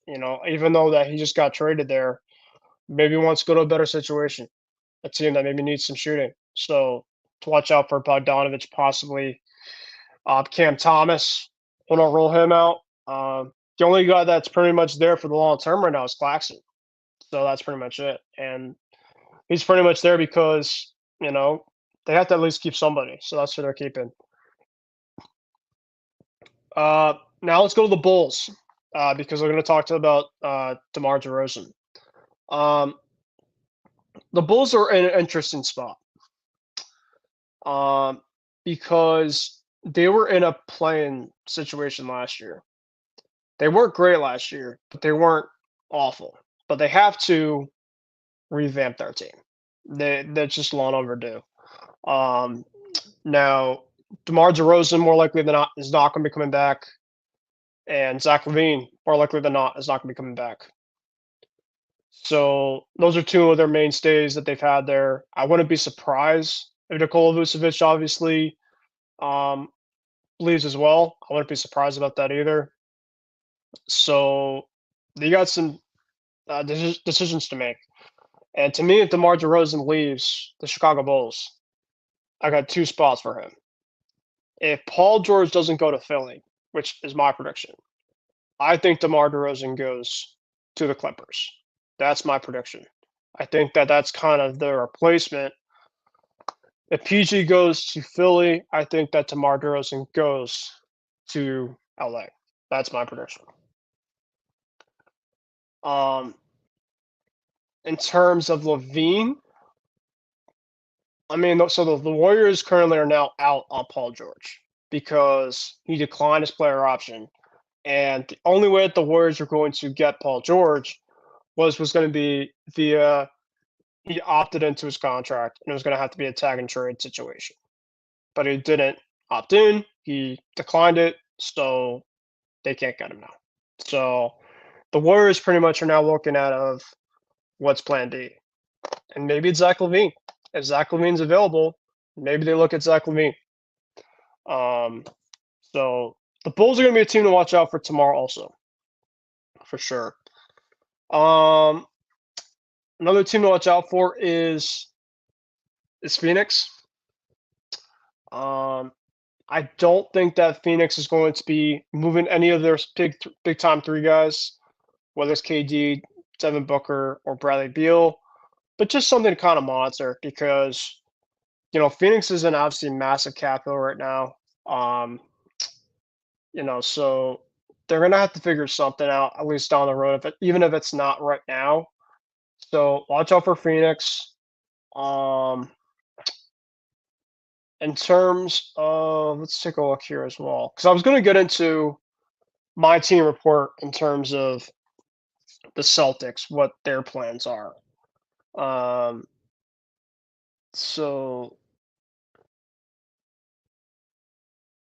Even though that he just got traded there, maybe wants to go to a better situation, a team that maybe needs some shooting. So to watch out for Bogdanovic, possibly Cam Thomas. We'll not roll him out. The only guy that's pretty much there for the long term right now is Claxton. So that's pretty much it. And he's pretty much there because, they have to at least keep somebody. So that's who they're keeping. Now let's go to the Bulls because we're going to talk about DeMar DeRozan. The Bulls are in an interesting spot because they were in a playing situation last year. They weren't great last year, but they weren't awful. But they have to revamp their team. They're just long overdue. Now, DeMar DeRozan, more likely than not, is not going to be coming back. And Zach LaVine, more likely than not, is not going to be coming back. So those are two of their mainstays that they've had there. I wouldn't be surprised if Nikola Vucevic obviously leaves as well. I wouldn't be surprised about that either. So they got some decisions to make. And to me, if DeMar DeRozan leaves the Chicago Bulls, I got two spots for him. If Paul George doesn't go to Philly, which is my prediction, I think DeMar DeRozan goes to the Clippers. That's my prediction. I think that that's kind of the replacement. If PG goes to Philly, I think that DeMar DeRozan goes to LA. That's my prediction. In terms of LaVine, I mean, so the Warriors currently are now out on Paul George because he declined his player option. And the only way that the Warriors were going to get Paul George was going to be via he opted into his contract, and it was going to have to be a tag and trade situation. But he didn't opt in. He declined it, so they can't get him now. So the Warriors pretty much are now looking at of what's plan B. And maybe it's Zach LaVine. If Zach LaVine's available, maybe they look at Zach LaVine. So the Bulls are going to be a team to watch out for tomorrow also, for sure. Another team to watch out for is Phoenix. I don't think that Phoenix is going to be moving any of their big time three guys, whether it's KD, Devin Booker, or Bradley Beal, but just something to kind of monitor because, Phoenix is in obviously massive capital right now. So they're going to have to figure something out, at least down the road, even if it's not right now. So watch out for Phoenix. In terms of, let's take a look here as well, because I was going to get into my team report in terms of the Celtics, what their plans are. So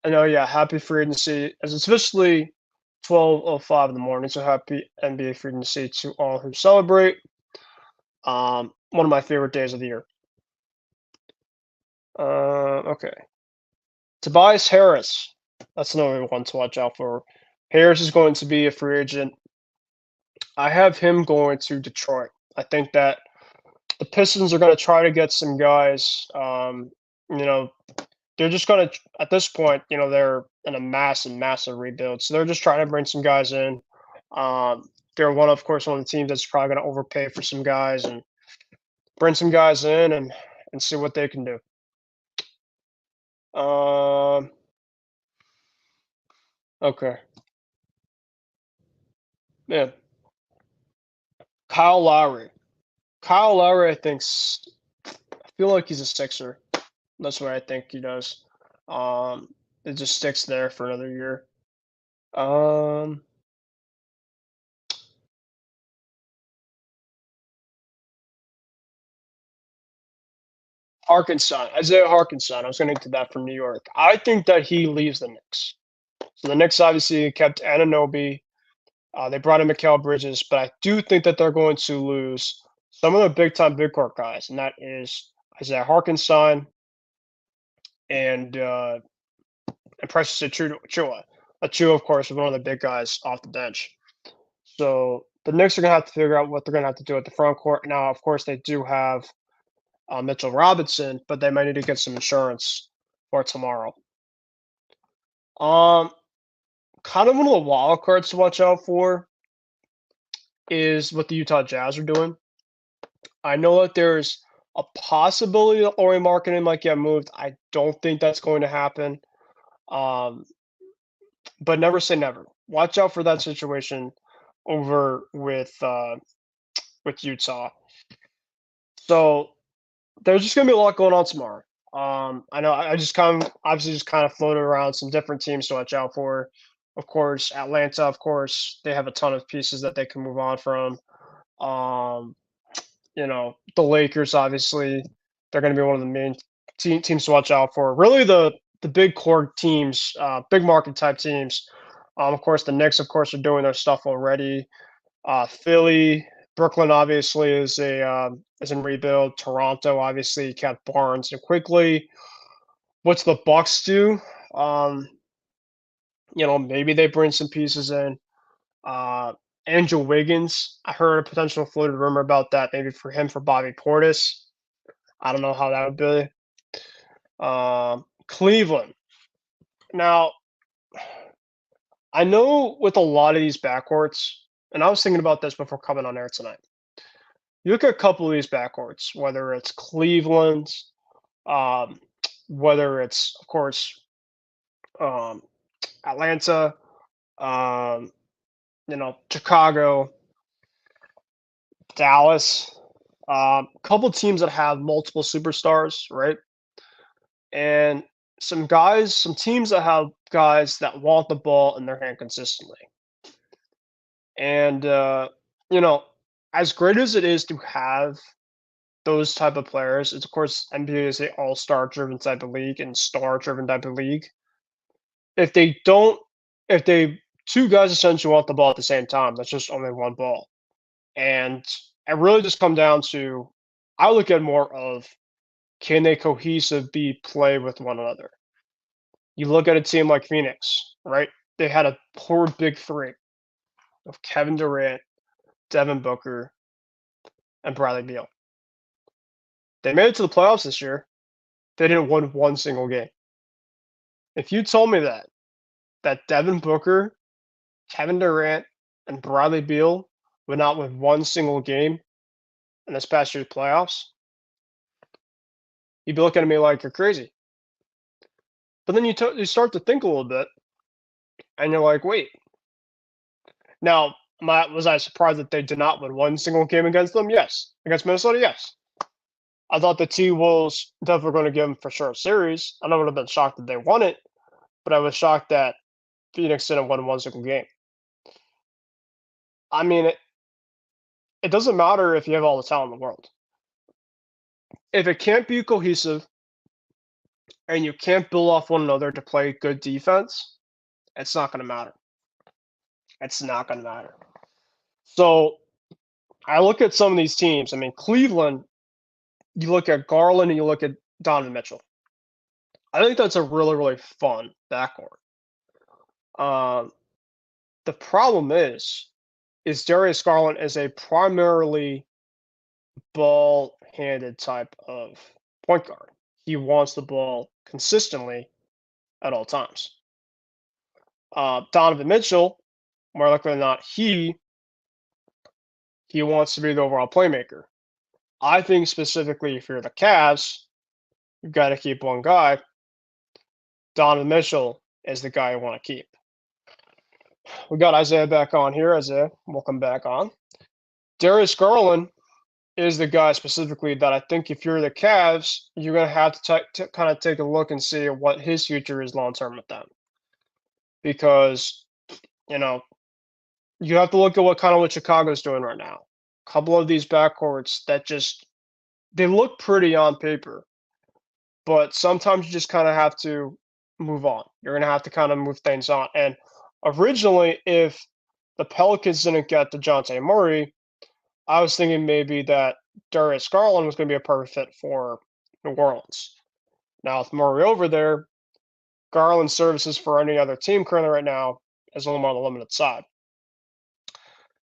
I know, yeah, happy free agency, as it's officially 12:05 in the morning, so happy NBA free agency to all who celebrate. One of my favorite days of the year. Okay. Tobias Harris. That's another one to watch out for. Harris is going to be a free agent. I have him going to Detroit. I think that the Pistons are going to try to get some guys. They're just going to, at this point, they're in a massive rebuild. So they're just trying to bring some guys in. They're one of the teams that's probably going to overpay for some guys and bring some guys in and see what they can do. Okay. Yeah. Kyle Lowry. I feel like he's a Sixer. That's what I think he does. It just sticks there for another year. Isaiah Harkinson. I was going to get to that from New York. I think that he leaves the Knicks. So the Knicks obviously kept Anunoby. They brought in Mikal Bridges, but I do think that they're going to lose some of the big-time big court guys, and that is Isaiah Harkinson and Precious Achiuwa. Achiuwa, of course, is one of the big guys off the bench. So the Knicks are going to have to figure out what they're going to have to do at the front court. Now, of course, they do have Mitchell Robinson, but they might need to get some insurance for tomorrow. Kind of one of the wild cards to watch out for is what the Utah Jazz are doing. I know that there's a possibility that Lauri Markkanen might get moved. I don't think that's going to happen. But never say never. Watch out for that situation over with Utah. So there's just going to be a lot going on tomorrow. I know I just kind of floated around some different teams to watch out for. Of course, Atlanta, they have a ton of pieces that they can move on from. The Lakers, obviously, they're going to be one of the main teams to watch out for. Really, the big core teams, big market type teams. Of course, the Knicks, of course, are doing their stuff already. Philly, Brooklyn, obviously, is in rebuild. Toronto, obviously, kept Barnes and quickly. What's the Bucks do? Maybe they bring some pieces in. Andrew Wiggins, I heard a potential floated rumor about that, maybe for him for Bobby Portis. I don't know how that would be. Cleveland. Now, I know with a lot of these backcourts, and I was thinking about this before coming on air tonight. You look at a couple of these backcourts, whether it's Cleveland, um, whether it's, of course, Atlanta, um, Chicago, Dallas, a couple teams that have multiple superstars, right? And some teams that have guys that want the ball in their hand consistently. And as great as it is to have those type of players, it's of course NBA is a all-star driven type of league and star driven type of league. If they two guys essentially want the ball at the same time, that's just only one ball. And it really just come down to, I look at more of, can they cohesively play with one another? You look at a team like Phoenix, right? They had a poor big three of Kevin Durant, Devin Booker, and Bradley Beal. They made it to the playoffs this year. They didn't win one single game. If you told me that Devin Booker, Kevin Durant, and Bradley Beal would not win one single game in this past year's playoffs, you'd be looking at me like you're crazy. But then you start to think a little bit, and you're like, wait. Now, was I surprised that they did not win one single game against them? Yes. Against Minnesota, yes. I thought the T-Wolves definitely going to give them for sure a series. I would have been shocked that they won it, but I was shocked that Phoenix didn't win one single game. I mean, it doesn't matter if you have all the talent in the world. If it can't be cohesive and you can't build off one another to play good defense, it's not going to matter. It's not going to matter. So I look at some of these teams. I mean, Cleveland, you look at Garland and you look at Donovan Mitchell. I think that's a really, really fun backcourt. The problem is Darius Garland is a primarily ball-handed type of point guard. He wants the ball consistently at all times. Donovan Mitchell, more likely than not, he wants to be the overall playmaker. I think specifically if you're the Cavs, you've got to keep one guy. Donovan Mitchell is the guy you want to keep. We got Isaiah back on here. Isaiah, welcome back on. Darius Garland is the guy specifically that I think if you're the Cavs, you're going to have to kind of take a look and see what his future is long-term with them. Because, you have to look at what Chicago's doing right now. A couple of these backcourts that they look pretty on paper, but sometimes you just kind of have to move on. You're going to have to kind of move things on. And originally, if the Pelicans didn't get DeJounte Murray, I was thinking maybe that Darius Garland was going to be a perfect fit for New Orleans. Now, with Murray over there, Garland's services for any other team currently right now is a little more on the limited side.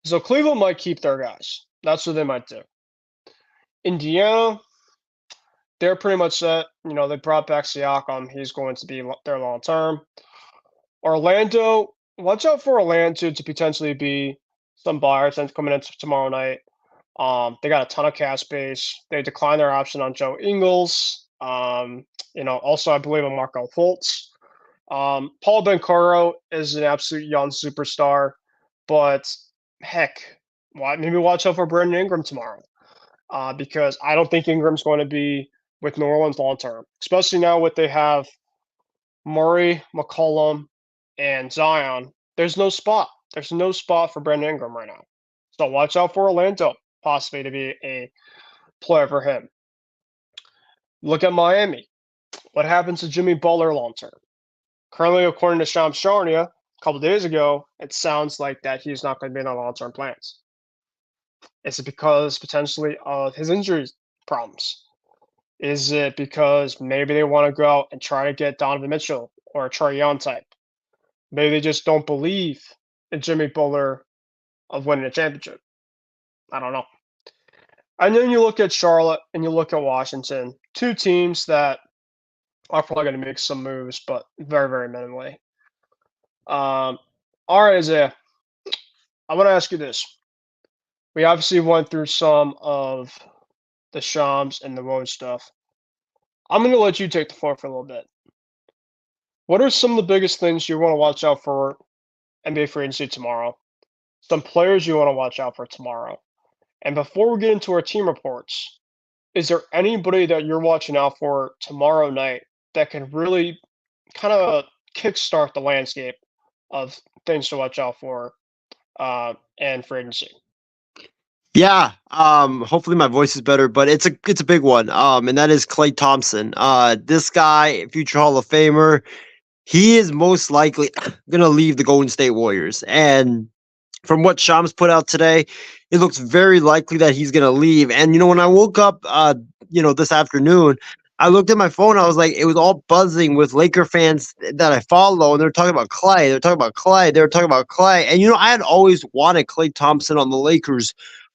So Cleveland might keep their guys. That's what they might do. Indiana, they're pretty much set. They brought back Siakam. He's going to be there long term. Orlando, watch out for Orlando to potentially be some buyers coming in tomorrow night. They got a ton of cap space. They declined their option on Joe Ingles. Also I believe on Marco Fultz. Paul Bencaro is an absolute young superstar, but heck, maybe watch out for Brandon Ingram tomorrow, because I don't think Ingram's going to be with New Orleans long term, especially now what they have Murray, McCollum, and Zion. There's no spot. There's no spot for Brandon Ingram right now. So watch out for Orlando, possibly to be a player for him. Look at Miami. What happens to Jimmy Butler long term? Currently, according to Shams Charania a couple days ago, it sounds like that he's not going to be in our long term plans. Is it because potentially of his injury problems? Is it because maybe they want to go out and try to get Donovan Mitchell or a Trae Young type? Maybe they just don't believe in Jimmy Butler of winning a championship. I don't know. And then you look at Charlotte and you look at Washington, two teams that are probably going to make some moves, but very, very minimally. All right, Isaiah, I want to ask you this. We obviously went through some of the Shams and the Woj stuff. I'm going to let you take the floor for a little bit. What are some of the biggest things you want to watch out for NBA free agency tomorrow? Some players you want to watch out for tomorrow? And before we get into our team reports, is there anybody that you're watching out for tomorrow night that can really kind of kickstart the landscape of things to watch out for and free agency? Yeah, hopefully my voice is better, but it's a big one. And that is Klay Thompson. This guy, future Hall of Famer, he is most likely gonna leave the Golden State Warriors. And from what Shams put out today, it looks very likely that he's gonna leave. And when I woke up this afternoon, I looked at my phone, I was like, it was all buzzing with Laker fans that I follow, and they're talking about Klay, they're talking about Klay, they were talking about Klay. And I had always wanted Klay Thompson on the Lakers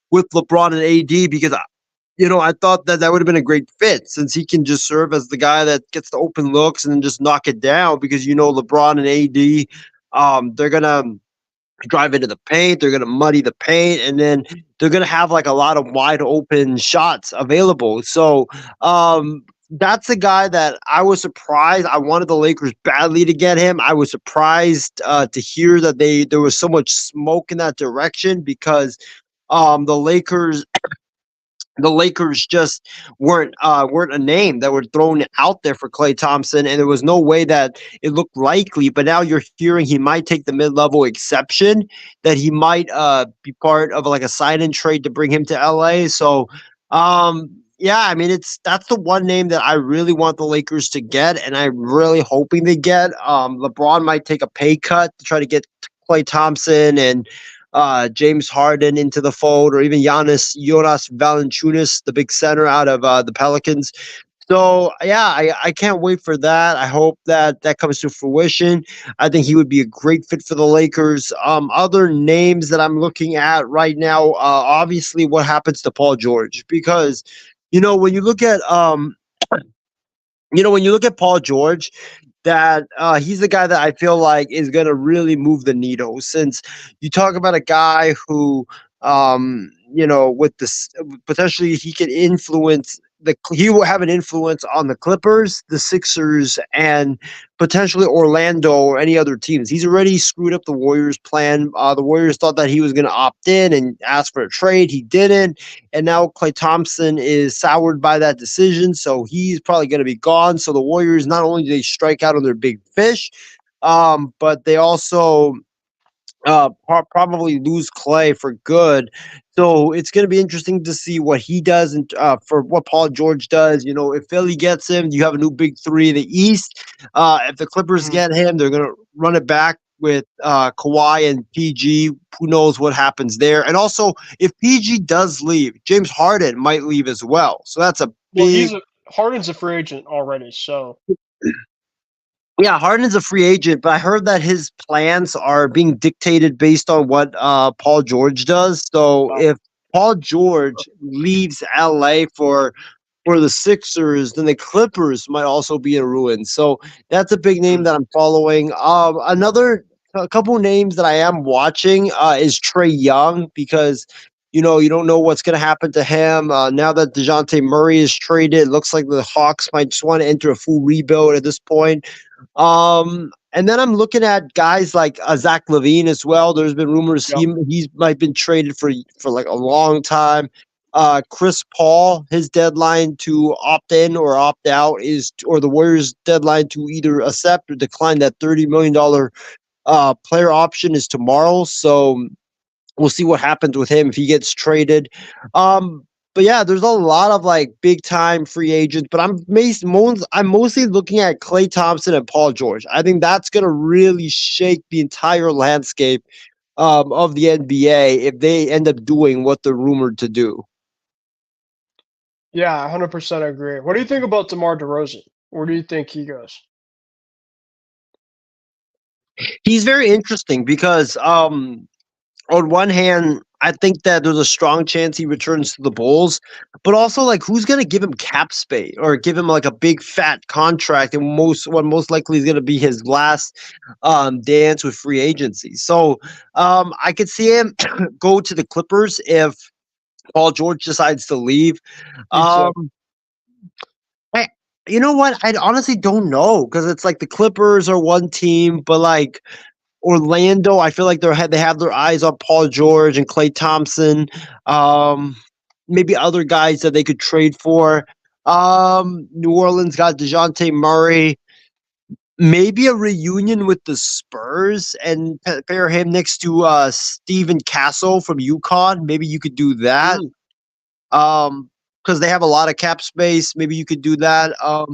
with LeBron and AD because I thought that would have been a great fit since he can just serve as the guy that gets the open looks and then just knock it down because LeBron and AD, they're gonna drive into the paint, they're gonna muddy the paint, and then they're gonna have like a lot of wide open shots available. So that's a guy that I was surprised. I wanted the Lakers badly to get him. I was surprised to hear that there was so much smoke in that direction because the Lakers just weren't a name that were thrown out there for Klay Thompson, and there was no way that it looked likely. But now you're hearing he might take the mid-level exception, that he might be part of like a sign-in trade to bring him to LA. So yeah, I mean that's the one name that I really want the Lakers to get, and I'm really hoping they get. LeBron might take a pay cut to try to get Klay Thompson and James Harden into the fold, or even Jonas Valanciunas, the big center out of the Pelicans. So yeah, I can't wait for that. I hope that comes to fruition. I think he would be a great fit for the Lakers. Other names that I'm looking at right now, obviously, what happens to Paul George? Because when you look at Paul George, that he's the guy that I feel like is going to really move the needle. Since you talk about a guy who, with this potentially he can influence he will have an influence on the Clippers, the Sixers, and potentially Orlando or any other teams. He's already screwed up the Warriors' plan. The Warriors thought that he was going to opt in and ask for a trade. He didn't. And now Klay Thompson is soured by that decision, so he's probably going to be gone. So the Warriors, not only do they strike out on their big fish, but they also probably lose Klay for good. So it's going to be interesting to see what he does and for what Paul George does. If Philly gets him, you have a new big three in the East. If the Clippers get him, they're going to run it back with Kawhi and PG. Who knows what happens there? And also, if PG does leave, James Harden might leave as well. So that's a big. Well, Harden's a free agent already, so. Yeah, Harden's a free agent, but I heard that his plans are being dictated based on what Paul George does. So if Paul George leaves LA for the Sixers, then the Clippers might also be in ruin. So that's a big name that I'm following. A couple names that I am watching is Trae Young, because you don't know what's going to happen to him. Now that DeJounte Murray is traded, it looks like the Hawks might just want to enter a full rebuild at this point. And then I'm looking at guys like Zach LaVine as well. There's been rumors he's might been traded for like a long time. Chris Paul, his deadline to opt in or opt out or the Warriors' deadline to either accept or decline that $30 million player option is tomorrow. So we'll see what happens with him if he gets traded. But yeah, there's a lot of like big time free agents. But I'm mostly looking at Klay Thompson and Paul George. I think that's gonna really shake the entire landscape of the NBA if they end up doing what they're rumored to do. Yeah, 100% agree. What do you think about DeMar DeRozan? Where do you think he goes? He's very interesting because on one hand, I think that there's a strong chance he returns to the Bulls, but also like who's gonna give him cap space or give him like a big fat contract and what most likely is gonna be his last dance with free agency. So I could see him go to the Clippers if Paul George decides to leave. Me too. Um I, you know what? I honestly don't know because it's like the Clippers are one team, but like Orlando, I feel like they have their eyes on Paul George and Klay Thompson, maybe other guys that they could trade for. New Orleans got DeJounte Murray. Maybe a reunion with the Spurs and pair him next to Steven Castle from UConn. Maybe you could do that. Mm. Because they have a lot of cap space. Maybe you could do that. Uh,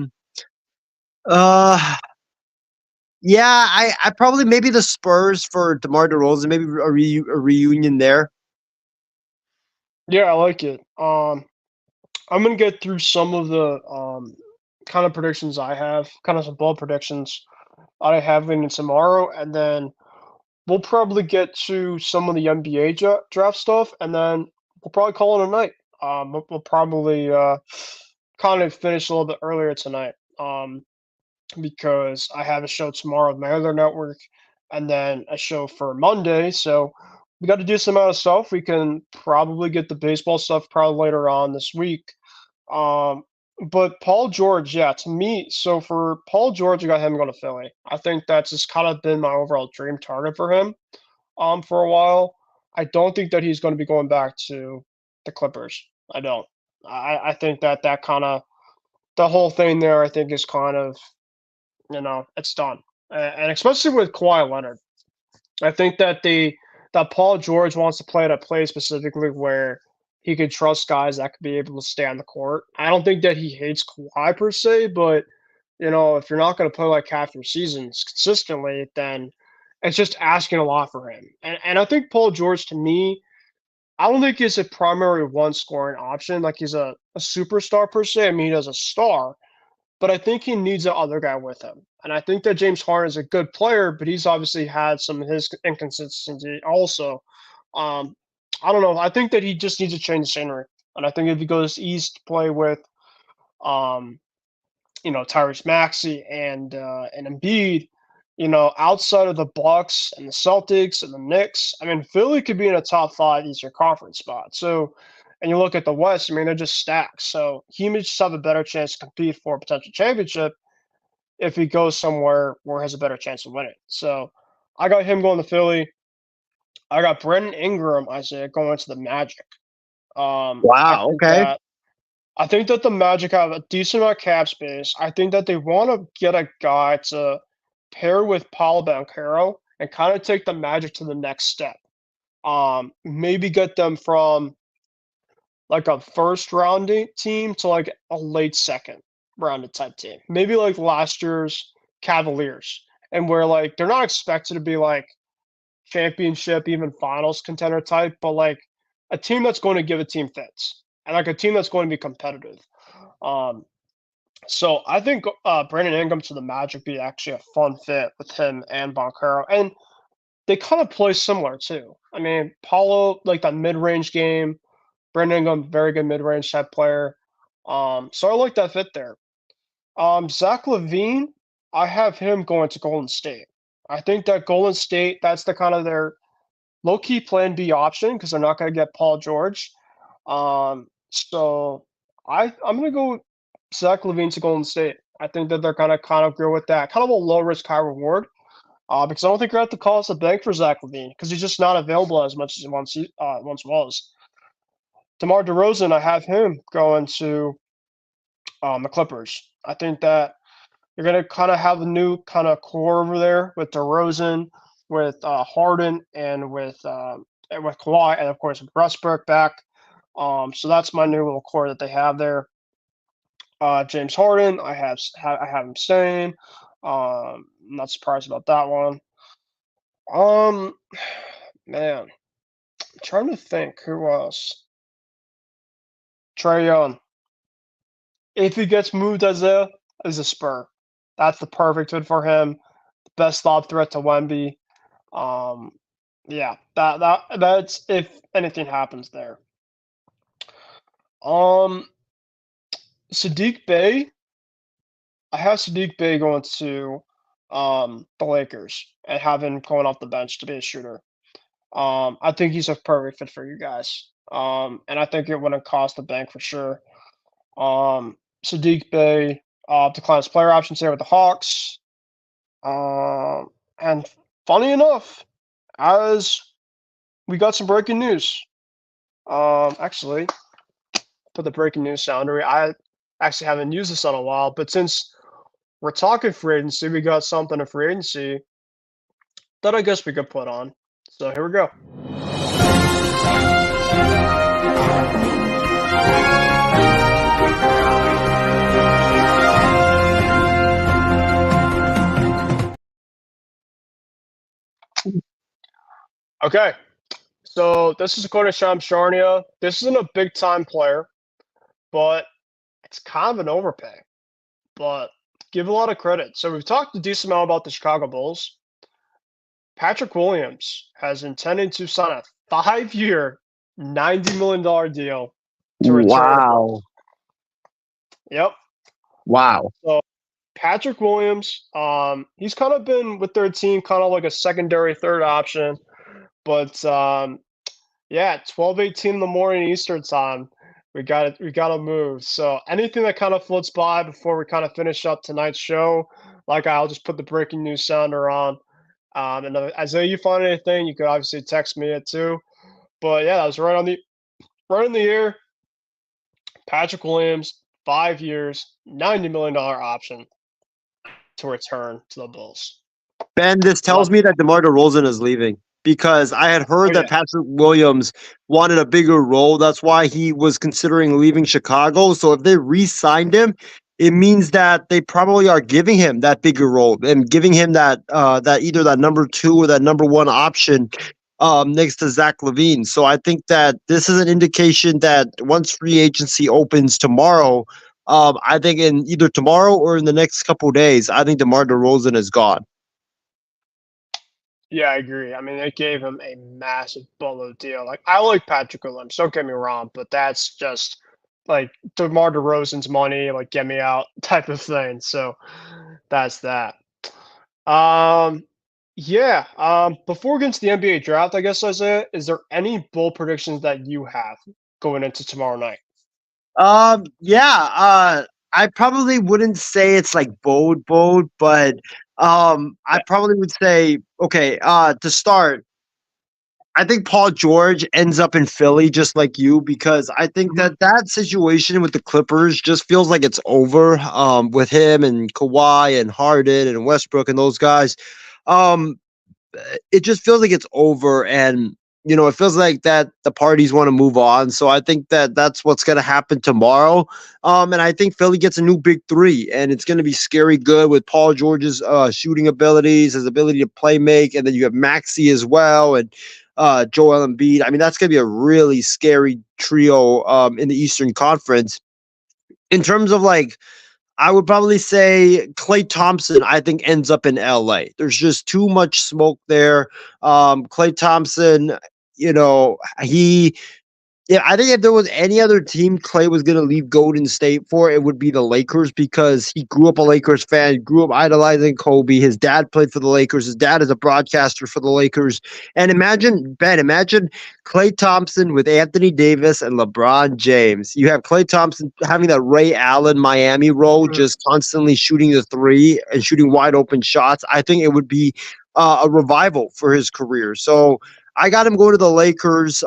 Yeah, I probably maybe the Spurs for DeMar DeRozan, maybe a reunion there. Yeah, I like it. I'm gonna get through some of the kind of predictions I have, kind of some bold predictions I have in tomorrow, and then we'll probably get to some of the NBA draft stuff, and then we'll probably call it a night. We'll probably kind of finish a little bit earlier tonight, because I have a show tomorrow with my other network, and then a show for Monday. So we got to do some other stuff. We can probably get the baseball stuff probably later on this week. Um, but Paul George, yeah, to me, so for Paul George, I got him going to Philly. I think that's just kind of been my overall dream target for him for a while. I don't think that he's going to be going back to the Clippers. I don't. I think that that kind of the whole thing there, I think, is kind of, it's done. And especially with Kawhi Leonard, I think that that Paul George wants to play at a place specifically where he could trust guys that could be able to stay on the court. I don't think that he hates Kawhi per se, but if you're not going to play like half your seasons consistently, then it's just asking a lot for him. And I think Paul George, to me, I don't think he's a primary one scoring option. Like he's a superstar per se. I mean, he does a star, but I think he needs the other guy with him. And I think that James Harden is a good player, but he's obviously had some of his inconsistency also. Um, I don't know. I think that he just needs to change the scenery. And I think if he goes east, play with, um, Tyrese Maxey and Embiid, outside of the Bucks and the Celtics and the Knicks, I mean, Philly could be in a top 5 Eastern Conference spot. So, and you look at the West, I mean, they're just stacked. So he may just have a better chance to compete for a potential championship if he goes somewhere where he has a better chance of winning. So I got him going to Philly. I got Brendan Ingram, Isaiah, going to the Magic. I Wow. think Okay. that I think that the Magic have a decent amount of cap space. I think that they want to get a guy to pair with Paolo Banchero and kind of take the Magic to the next step. Maybe get them from like a first round team to like a late second rounded type team. Maybe like last year's Cavaliers, and where like they're not expected to be like championship, even finals contender type, but like a team that's going to give a team fits and like a team that's going to be competitive. Um, so I think Brandon Ingram to the Magic be actually a fun fit with him and Boncaro, and they kind of play similar too. I mean, Paulo like that mid range game, Brandon Ingram very good mid range type player. So I like that fit there. Zach Levine, I have him going to Golden State. I think that Golden State, that's the kind of their low key plan B option because they're not going to get Paul George. So I'm going to go Zach Levine to Golden State. I think that they're going to kind of go with that, kind of a low risk, high reward. Because I don't think you're at the cost of bank for Zach Levine because he's just not available as much as he once was. DeMar DeRozan, I have him going to the Clippers. I think that you're going to kind of have a new kind of core over there with DeRozan, with Harden, and with Kawhi, and of course with Westbrook back. So that's my new little core that they have there. James Harden, I have him staying. Not surprised about that one. Um, man, I'm trying to think who else. Trae Young. If he gets moved as a Spur, that's the perfect fit for him. The best lob threat to Wemby. Um, yeah, that's if anything happens there. Um, Sadiq Bey. I have Sadiq Bey going to the Lakers and have him going off the bench to be a shooter. I think he's a perfect fit for you guys. And I think it wouldn't cost the bank for sure. Sadiq Bey declines player options here with the Hawks. And funny enough, as we got some breaking news. Actually, put the breaking news sounder. I actually haven't used this in a while, but since we're talking free agency, we got something in free agency that I guess we could put on. So here we go. Okay, so this is according to Shams Charania. This isn't a big time player, but it's kind of an overpay. But give a lot of credit. So we've talked a decent amount about the Chicago Bulls. Patrick Williams has intended to sign a 5-year, $90 million deal to return. Wow. Yep. Wow. So Patrick Williams, he's kind of been with their team, kind of like a secondary third option. But yeah, 12:18 in the morning Eastern time, we got to move. So anything that kind of floats by before we kind of finish up tonight's show, like I'll just put the breaking news sounder on. And Isaiah, you find anything, you could obviously text me it too. But yeah, that was right in the year. Patrick Williams, 5 years, $90 million option to return to the Bulls. Ben, this tells me that DeMar DeRozan is leaving because I had heard that Patrick Williams wanted a bigger role. That's why he was considering leaving Chicago. So if they re-signed him, it means that they probably are giving him that bigger role and giving him that either that number 2 or that number 1 option next to Zach LaVine. So I think that this is an indication that once free agency opens tomorrow, I think in either tomorrow or in the next couple of days, I think DeMar DeRozan is gone. Yeah, I agree. I mean, they gave him a massive boatload deal. Like, I like Patrick Williams, don't get me wrong, but that's just like DeMar DeRozan's money, like get me out type of thing. So that's that. Yeah. Before we get into the NBA draft, I guess Isaiah, is there any bold predictions that you have going into tomorrow night? Yeah. I probably wouldn't say it's like bold, but I probably would say, okay, to start, I think Paul George ends up in Philly just like you because I think that situation with the Clippers just feels like it's over with him and Kawhi and Harden and Westbrook and those guys. It just feels like it's over and it feels like that the parties want to move on. So I think that that's what's going to happen tomorrow. And I think Philly gets a new big 3, and it's going to be scary good with Paul George's shooting abilities, his ability to play make, and then you have Maxey as well, and Joel Embiid. I mean, that's going to be a really scary trio in the Eastern Conference. In terms of I would probably say Klay Thompson, I think, ends up in LA. There's just too much smoke there. Klay Thompson, I think if there was any other team Klay was going to leave Golden State for, it would be the Lakers because he grew up a Lakers fan, grew up idolizing Kobe. His dad played for the Lakers. His dad is a broadcaster for the Lakers. And imagine Klay Thompson with Anthony Davis and LeBron James. You have Klay Thompson having that Ray Allen Miami role, just constantly shooting the 3 and shooting wide open shots. I think it would be a revival for his career. So I got him going to the Lakers.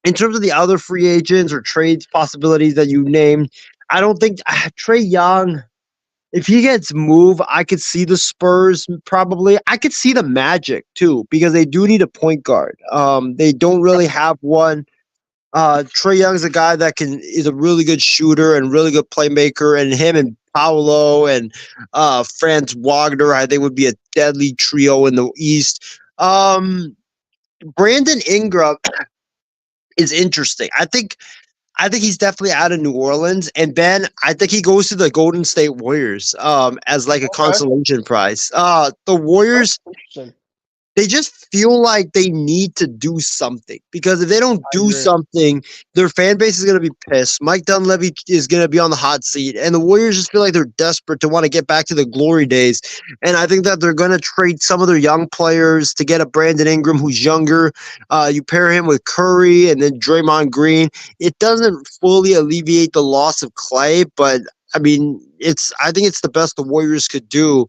In terms of the other free agents or trades possibilities that you named, I don't think Trae Young, if he gets moved, I could see the Spurs probably. I could see the Magic too because they do need a point guard. They don't really have one. Trae Young's a guy that is a really good shooter and really good playmaker, and him and Paolo and Franz Wagner, I think, would be a deadly trio in the East. Brandon Ingram is interesting. I think he's definitely out of New Orleans, and Ben, I think he goes to the Golden State Warriors as like a consolation prize. The Warriors, Interesting. they just feel like they need to do something, because if they don't do something, their fan base is going to be pissed. Mike Dunleavy is going to be on the hot seat, and the Warriors just feel like they're desperate to want to get back to the glory days. And I think that they're going to trade some of their young players to get a Brandon Ingram who's younger. You pair him with Curry and then Draymond Green. It doesn't fully alleviate the loss of Clay, but I mean, I think it's the best the Warriors could do.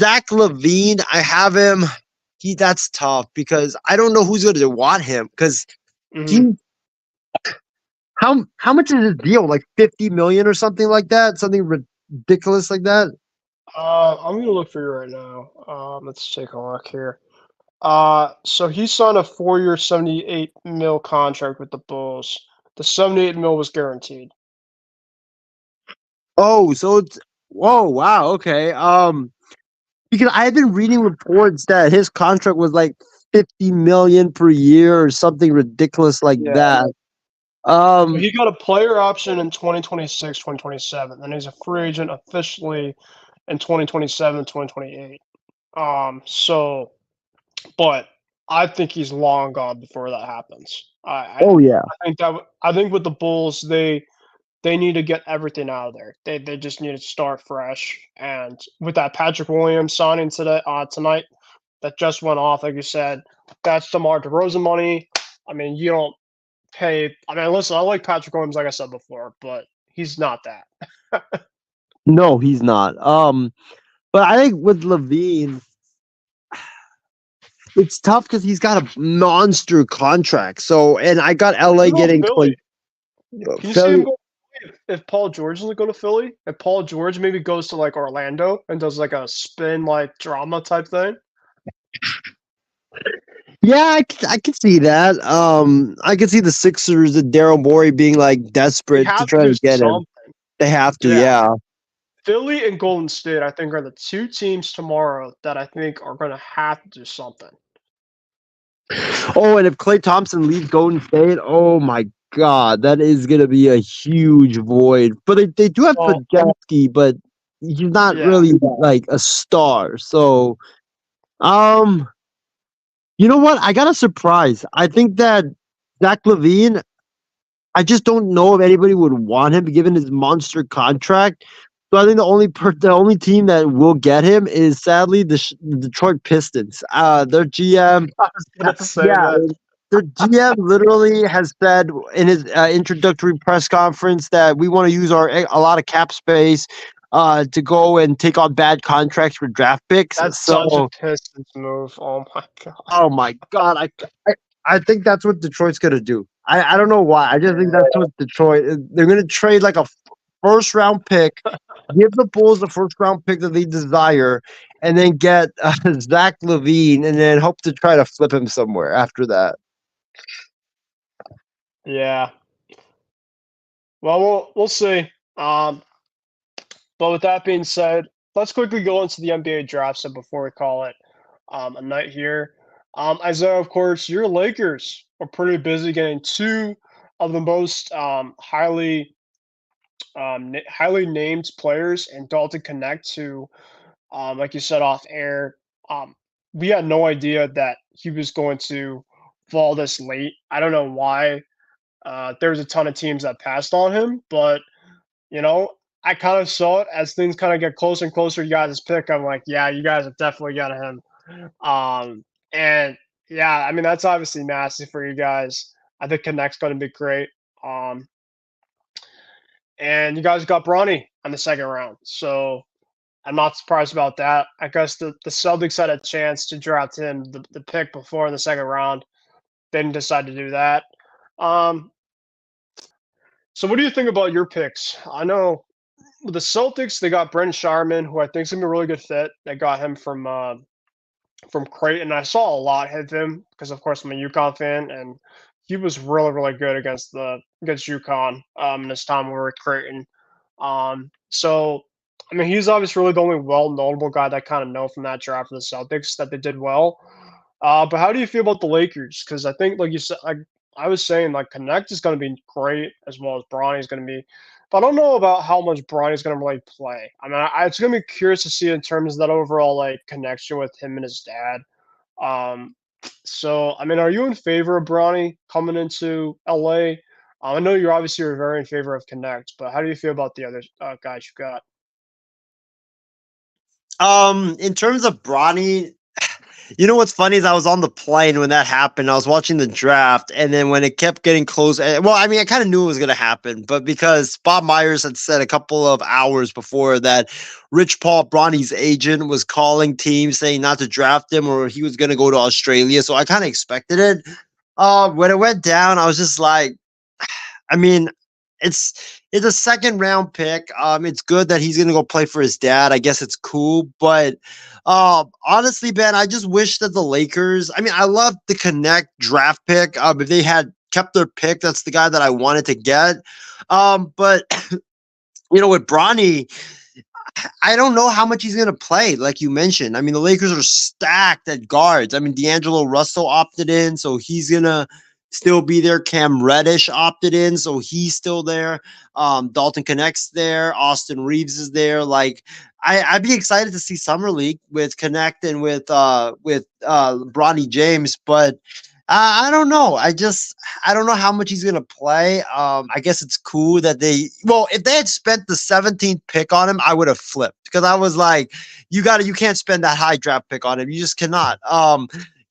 Zach LaVine, I have him. That's tough because I don't know who's going to want him, because how much is his deal? Like $50 million or something like that? Something ridiculous like that? I'm gonna look for you right now. Let's take a look here. So he signed a 4-year, $78 million contract with the Bulls. The $78 million was guaranteed. Oh, so it's wow, okay. Because I've been reading reports that his contract was like $50 million per year or something ridiculous like that. He got a player option in 2026, 2027, and he's a free agent officially in 2027, 2028. But I think he's long gone before that happens. I think with the Bulls, they need to get everything out of there. They just need to start fresh. And with that Patrick Williams signing tonight that just went off, like you said, that's DeMar DeRozan money. I mean, you don't pay. I mean, listen, I like Patrick Williams, like I said before, but he's not that. No, he's not. But I think with LaVine, it's tough because he's got a monster contract. So, and I got LA getting Philly. Can you see him go? If Paul George doesn't go to Philly, if Paul George maybe goes to like Orlando and does like a spin like drama type thing. Yeah, I could see that. I could see the Sixers and Daryl Morey being like desperate to try to get him. They have to, yeah. Philly and Golden State, I think, are the two teams tomorrow that I think are going to have to do something. Oh, and if Klay Thompson leaves Golden State, oh my God, that is going to be a huge void. But they do have Podziemski, but he's not really like a star. So, you know what? I got a surprise. I think that Zach LaVine, I just don't know if anybody would want him given his monster contract. So I think the only team that will get him is sadly the Detroit Pistons. Their GM, their GM literally has said in his introductory press conference that we want to use a lot of cap space to go and take on bad contracts for draft picks. That's such a Pistons move. Oh my God. Oh my God. I think that's what Detroit's gonna do. I don't know why. I just think that's what they're gonna trade like a first round pick, give the Bulls the first round pick that they desire, and then get Zach LaVine, and then hope to try to flip him somewhere after that. Yeah. Well, we'll see. But with that being said, let's quickly go into the NBA draft set before we call it a night here. Isaiah, of course, your Lakers are pretty busy getting two of the most highly named players, and Dalton Connect, who, like you said off air, we had no idea that he was going to fall this late. I don't know why. There's a ton of teams that passed on him, but I kind of saw it as things kind of get closer and closer. You guys' pick, I'm like, yeah, you guys have definitely got him. And yeah, I mean that's obviously massive for you guys. I think Connect's going to be great. And you guys got Bronny on the second round, so I'm not surprised about that. I guess the Celtics had a chance to draft him the pick before in the second round. They didn't decide to do that. So what do you think about your picks? I know with the Celtics, they got Brent Sharman, who I think is going to be a really good fit. They got him from Creighton. I saw a lot of him because, of course, I'm a UConn fan, and he was really, really good against UConn in his time over at Creighton. So I mean, he's obviously really the only notable guy that I kind of know from that draft for the Celtics that they did well. But how do you feel about the Lakers? Because I think, like you said, like I was saying, like Connect is going to be great as well as Bronny is going to be. But I don't know about how much Bronny is going to really play. I mean, it's going to be curious to see in terms of that overall like connection with him and his dad. Um, so I mean, are you in favor of Bronny coming into LA? I know you're obviously very in favor of Connect, but how do you feel about the other guys you got? In terms of Bronny, you know what's funny is I was on the plane when that happened. I was watching the draft, and then when it kept getting close, well, I mean, I kind of knew it was going to happen, but because Bob Myers had said a couple of hours before that Rich Paul, Bronny's agent, was calling teams saying not to draft him or he was going to go to Australia, so I kind of expected it. When it went down, I was just like, I mean, it's a second round pick. It's good that he's gonna go play for his dad. I guess it's cool, but honestly, Ben, I just wish that the Lakers. I mean, I love the Connect draft pick. If they had kept their pick, that's the guy that I wanted to get. But with Bronny, I don't know how much he's going to play, like you mentioned. I mean, the Lakers are stacked at guards. I mean, D'Angelo Russell opted in, so he's going to still be there. Cam Reddish opted in, so he's still there. Dalton Connect's there. Austin Reeves is there. Like, I'd be excited to see Summer League with Connect and with Bronny James, but I don't know. I don't know how much he's gonna play. I guess it's cool that if they had spent the 17th pick on him, I would have flipped because I was like, you can't spend that high draft pick on him. You just cannot.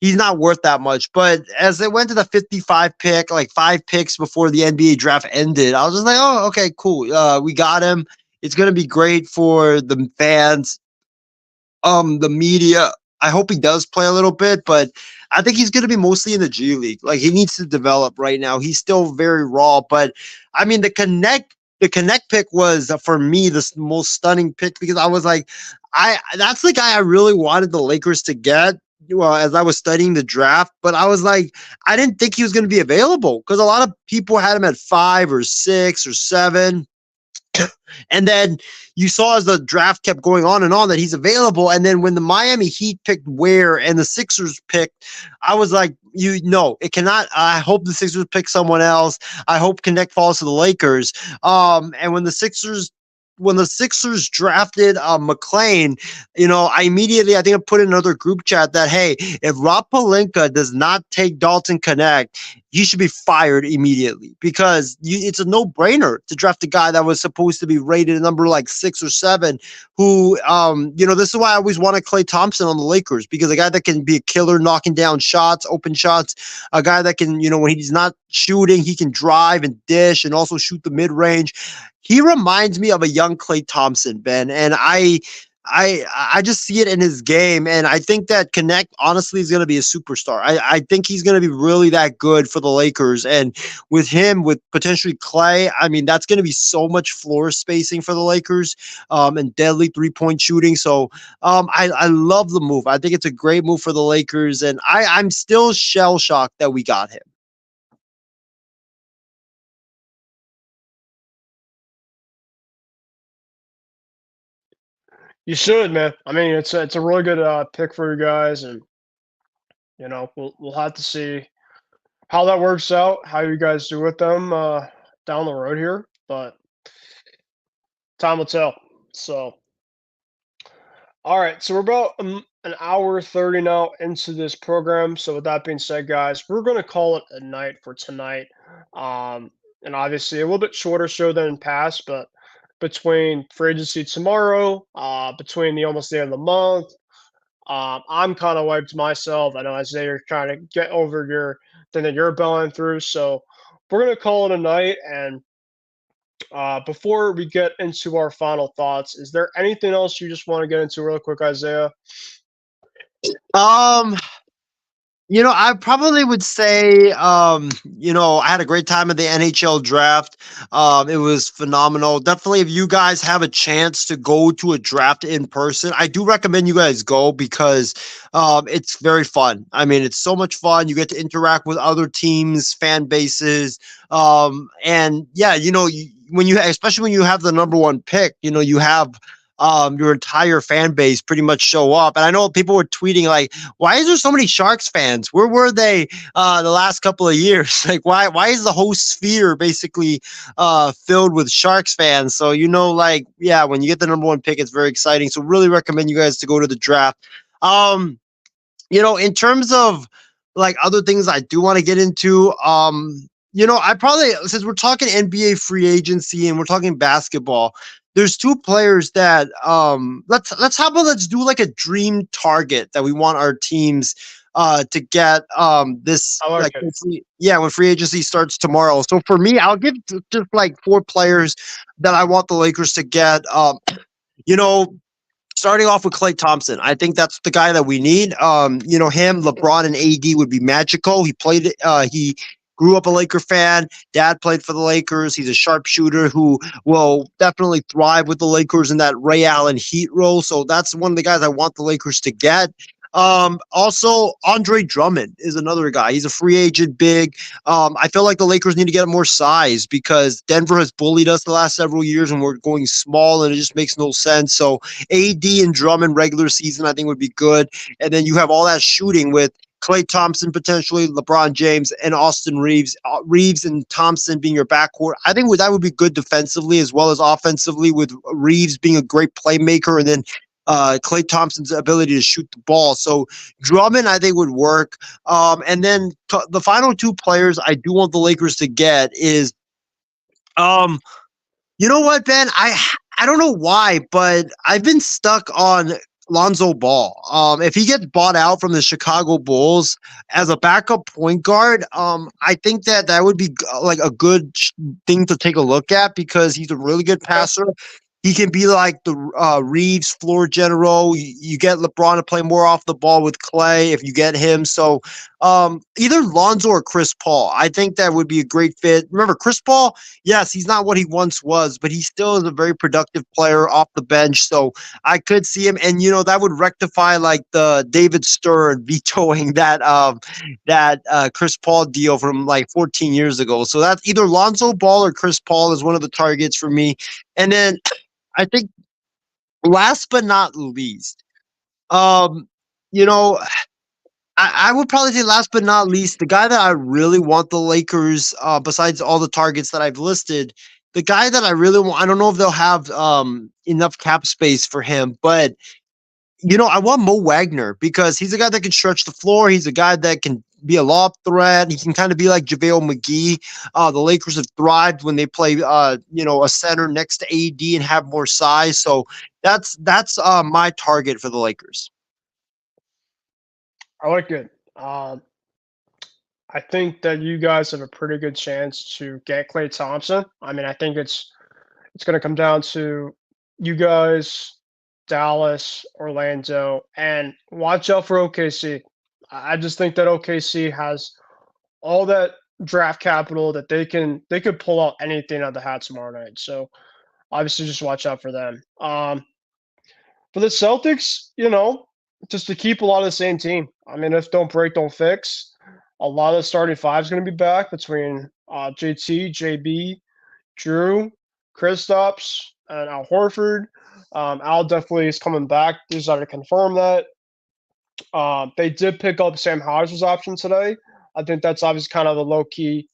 He's not worth that much. But as it went to the 55 pick, like 5 picks before the NBA draft ended, I was just like, oh, okay, cool. We got him. It's gonna be great for the fans, the media. I hope he does play a little bit, but I think he's going to be mostly in the G League. Like he needs to develop right now. He's still very raw, but I mean the Connect pick was for me the most stunning pick because I was like, that's the guy I really wanted the Lakers to get. Well, as I was studying the draft, but I was like, I didn't think he was going to be available because a lot of people had him at 5 or 6 or 7. And then you saw as the draft kept going on and on that he's available. And then when the Miami Heat picked Ware and the Sixers picked, I was like, it cannot. I hope the Sixers pick someone else. I hope Connect falls to the Lakers. And when the Sixers drafted McLean, I think I put in another group chat that, hey, if Rob Pelinka does not take Dalton Connect, he should be fired immediately because it's a no-brainer to draft a guy that was supposed to be rated number like 6 or 7 who, this is why I always wanted Klay Thompson on the Lakers because a guy that can be a killer knocking down shots, open shots, a guy that can, when he's not shooting, he can drive and dish and also shoot the mid-range. He reminds me of a young Klay Thompson, Ben, and I just see it in his game, and I think that Connect honestly is going to be a superstar. I think he's going to be really that good for the Lakers, and with him, with potentially Klay, I mean that's going to be so much floor spacing for the Lakers, and deadly 3-point shooting. So I love the move. I think it's a great move for the Lakers, and I'm still shell shocked that we got him. You should, man. I mean, it's a really good pick for you guys, and we'll have to see how that works out, how you guys do with them down the road here, but time will tell. So, all right, so we're about an hour 30 now into this program. So with that being said, guys, we're going to call it a night for tonight. And obviously a little bit shorter show than in past, but between free agency tomorrow, between the almost the end of the month, I'm kind of wiped myself. I know Isaiah, you're trying to get over your thing that you're belling through. So we're going to call it a night. And before we get into our final thoughts, is there anything else you just want to get into real quick, Isaiah? Um, I probably would say, I had a great time at the NHL draft. It was phenomenal. Definitely, if you guys have a chance to go to a draft in person, I do recommend you guys go because it's very fun. I mean, it's so much fun. You get to interact with other teams, fan bases, and yeah, especially when you have the number one pick, you have your entire fan base pretty much show up. And I know people were tweeting like, why is there so many Sharks fans? Where were they the last couple of years? Like, why is the whole sphere basically filled with Sharks fans? So yeah, when you get the number one pick, it's very exciting. So really recommend you guys to go to the draft. In terms of like other things I do want to get into, I probably, since we're talking NBA free agency and we're talking basketball, there's two players that let's do like a dream target that we want our teams to get this I like it. when free agency starts tomorrow. So for me, I'll give just like four players that I want the Lakers to get. You know, Starting off with Klay Thompson, I think that's the guy that we need. Him, LeBron, and AD would be magical. He grew up a Laker fan. Dad played for the Lakers. He's a sharpshooter who will definitely thrive with the Lakers in that Ray Allen Heat role. So that's one of the guys I want the Lakers to get. Also, Andre Drummond is another guy. He's a free agent, big. I feel like the Lakers need to get more size because Denver has bullied us the last several years and we're going small and it just makes no sense. So AD and Drummond regular season, I think would be good. And then you have all that shooting with Klay Thompson, potentially LeBron James and Austin Reeves. Reeves and Thompson being your backcourt. I think that would be good defensively as well as offensively with Reeves being a great playmaker and then Klay Thompson's ability to shoot the ball. So Drummond, I think, would work. And then the final two players I do want the Lakers to get is, you know what, Ben? I don't know why, but I've been stuck on Lonzo Ball. If he gets bought out from the Chicago Bulls as a backup point guard, I think that would be like a good thing to take a look at because he's a really good passer. He can be like the Reeves floor general. You get LeBron to play more off the ball with Klay if you get him. So either Lonzo or Chris Paul. I think that would be a great fit. Remember, Chris Paul, yes, he's not what he once was, but he still is a very productive player off the bench. So I could see him. And, that would rectify like the David Stern vetoing that Chris Paul deal from like 14 years ago. So that's either Lonzo Ball or Chris Paul is one of the targets for me. And then I think last but not least, you know, I would probably say last but not least, the guy that I really want the Lakers, besides all the targets that I've listed, the guy that I really want, I don't know if they'll have enough cap space for him, but I want Mo Wagner because he's a guy that can stretch the floor. He's a guy that can be a lob threat. He can kind of be like JaVale McGee. The Lakers have thrived when they play, a center next to AD and have more size. So that's my target for the Lakers. I like it. I think that you guys have a pretty good chance to get Klay Thompson. I mean, I think it's going to come down to you guys, Dallas, Orlando, and watch out for OKC. I just think that OKC has all that draft capital that they could pull out anything out of the hat tomorrow night. So obviously, just watch out for them. For the Celtics, just to keep a lot of the same team. I mean, if don't break, don't fix. A lot of the starting five is going to be back between JT, JB, Drew, Kristaps, and Al Horford. Al definitely is coming back. Decided to confirm that. They did pick up Sam Hauser's option today. I think that's obviously kind of a low-key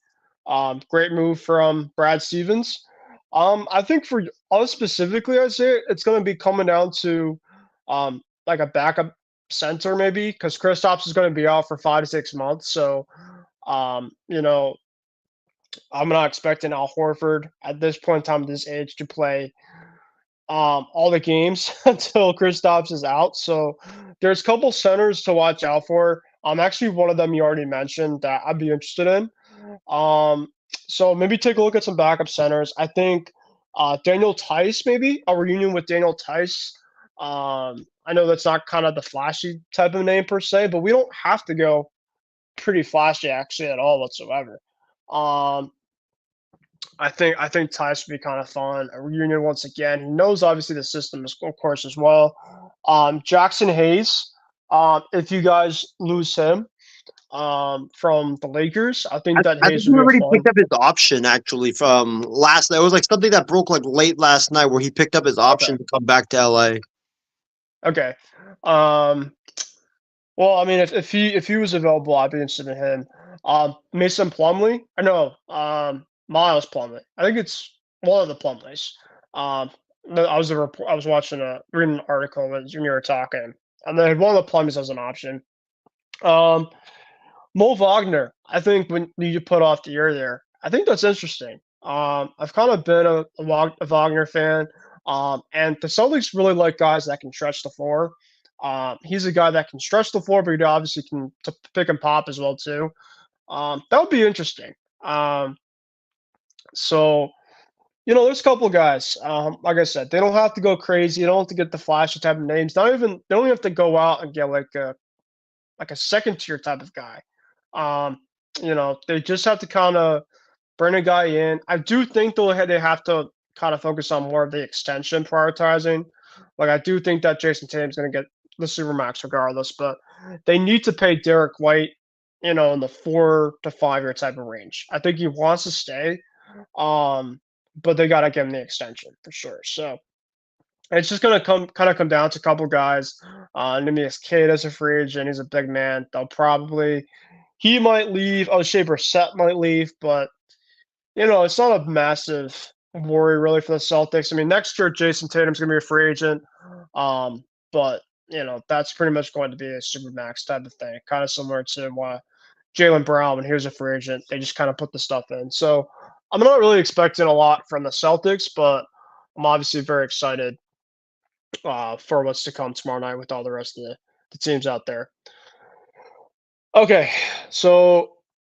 great move from Brad Stevens. I think for us specifically, I'd say it's going to be coming down to like a backup center maybe because Kristaps is going to be out for 5 to 6 months. So, I'm not expecting Al Horford at this point in time, at this age, to play all the games until Kristaps is out. So there's a couple centers to watch out for. Actually, one of them you already mentioned that I'd be interested in. So maybe take a look at some backup centers. I think Daniel Tice, maybe a reunion with Daniel Tice. I know that's not kind of the flashy type of name per se, but we don't have to go pretty flashy actually at all whatsoever. Um, I think Tice would be kind of fun. A reunion once again. He knows obviously the system, of course, as well. Jackson Hayes. If you guys lose him from the Lakers, I think that I think Hayes he would be a already fun. picked up his option actually from last night. It was like something that broke like late last night where he picked up his Okay. option to come back to LA. Okay. Um, well, I mean, if he was available, I'd be interested in him. Mason Plumlee. I know. Miles Plumlee. I think it's one of the Plumlees. No, I was watching reading an article when you were talking, and then one of the Plumlees as an option. Um, Mo Wagner. I think when you put off the year there, I think that's interesting. I've kind of been a Wagner fan, and the Celtics really like guys that can stretch the floor. He's a guy that can stretch the floor, but he obviously can pick and pop as well too. That would be interesting. Um, so there's a couple of guys. Like I said, they don't have to go crazy. You don't have to get the flashy type of names. They don't have to go out and get like a second tier type of guy. Um, they just have to kind of bring a guy in. I do think they have to kind of focus on more of the extension prioritizing. Like I do think that Jason Tatum's going to get the supermax regardless, but they need to pay Derek White, in the 4 to 5 year type of range. I think he wants to stay, but they got to give him the extension for sure. So it's just gonna come down to a couple guys. Nimius Kate as a free agent. He's a big man. He might leave. Oh, Shea Brissett might leave, but it's not a massive worry really for the Celtics. I mean, next year Jason Tatum's gonna be a free agent, but that's pretty much going to be a supermax type of thing, kind of similar to Jaylen Brown when he was a free agent. They just kind of put the stuff in. So I'm not really expecting a lot from the Celtics, but I'm obviously very excited for what's to come tomorrow night with all the rest of the teams out there. Okay, so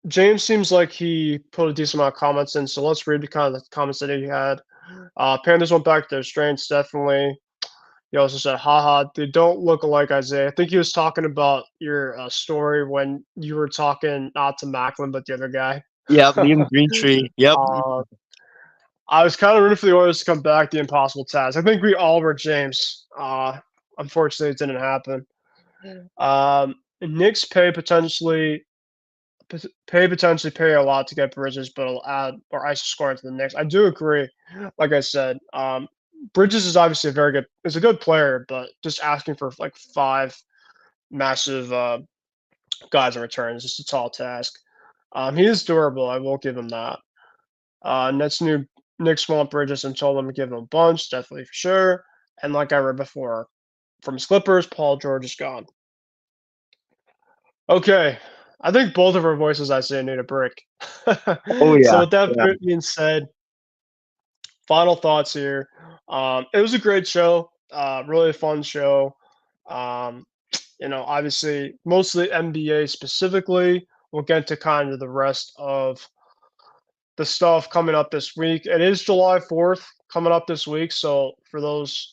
James seems like he put a decent amount of comments in, so let's read the kind of the comments that he had. Panthers went back to their strengths, definitely. He also said, haha, they don't look alike, Isaiah. I think he was talking about your story when you were talking not to Macklin, but the other guy. Yep, Liam Greentree. Yep. I was kind of rooting for the Oilers to come back, the impossible task. I think we all were James. Unfortunately, it didn't happen. Knicks potentially pay a lot to get Bridges, but it'll add or ice scoring to the Knicks. I do agree. Like I said, Bridges is obviously is a good player, but just asking for like 5 massive guys in return is just a tall task. He is durable. I will give him that. Nets new Nick Swamp Bridges and told them to give him a bunch, definitely for sure. And like I read before, from his Clippers, Paul George is gone. Okay. I think both of our voices, I say, need a break. Oh So yeah. with that Yeah. being said, final thoughts here. It was a great show, really a fun show. Obviously, mostly NBA specifically. We'll get to kind of the rest of the stuff coming up this week. It is July 4th coming up this week. So for those,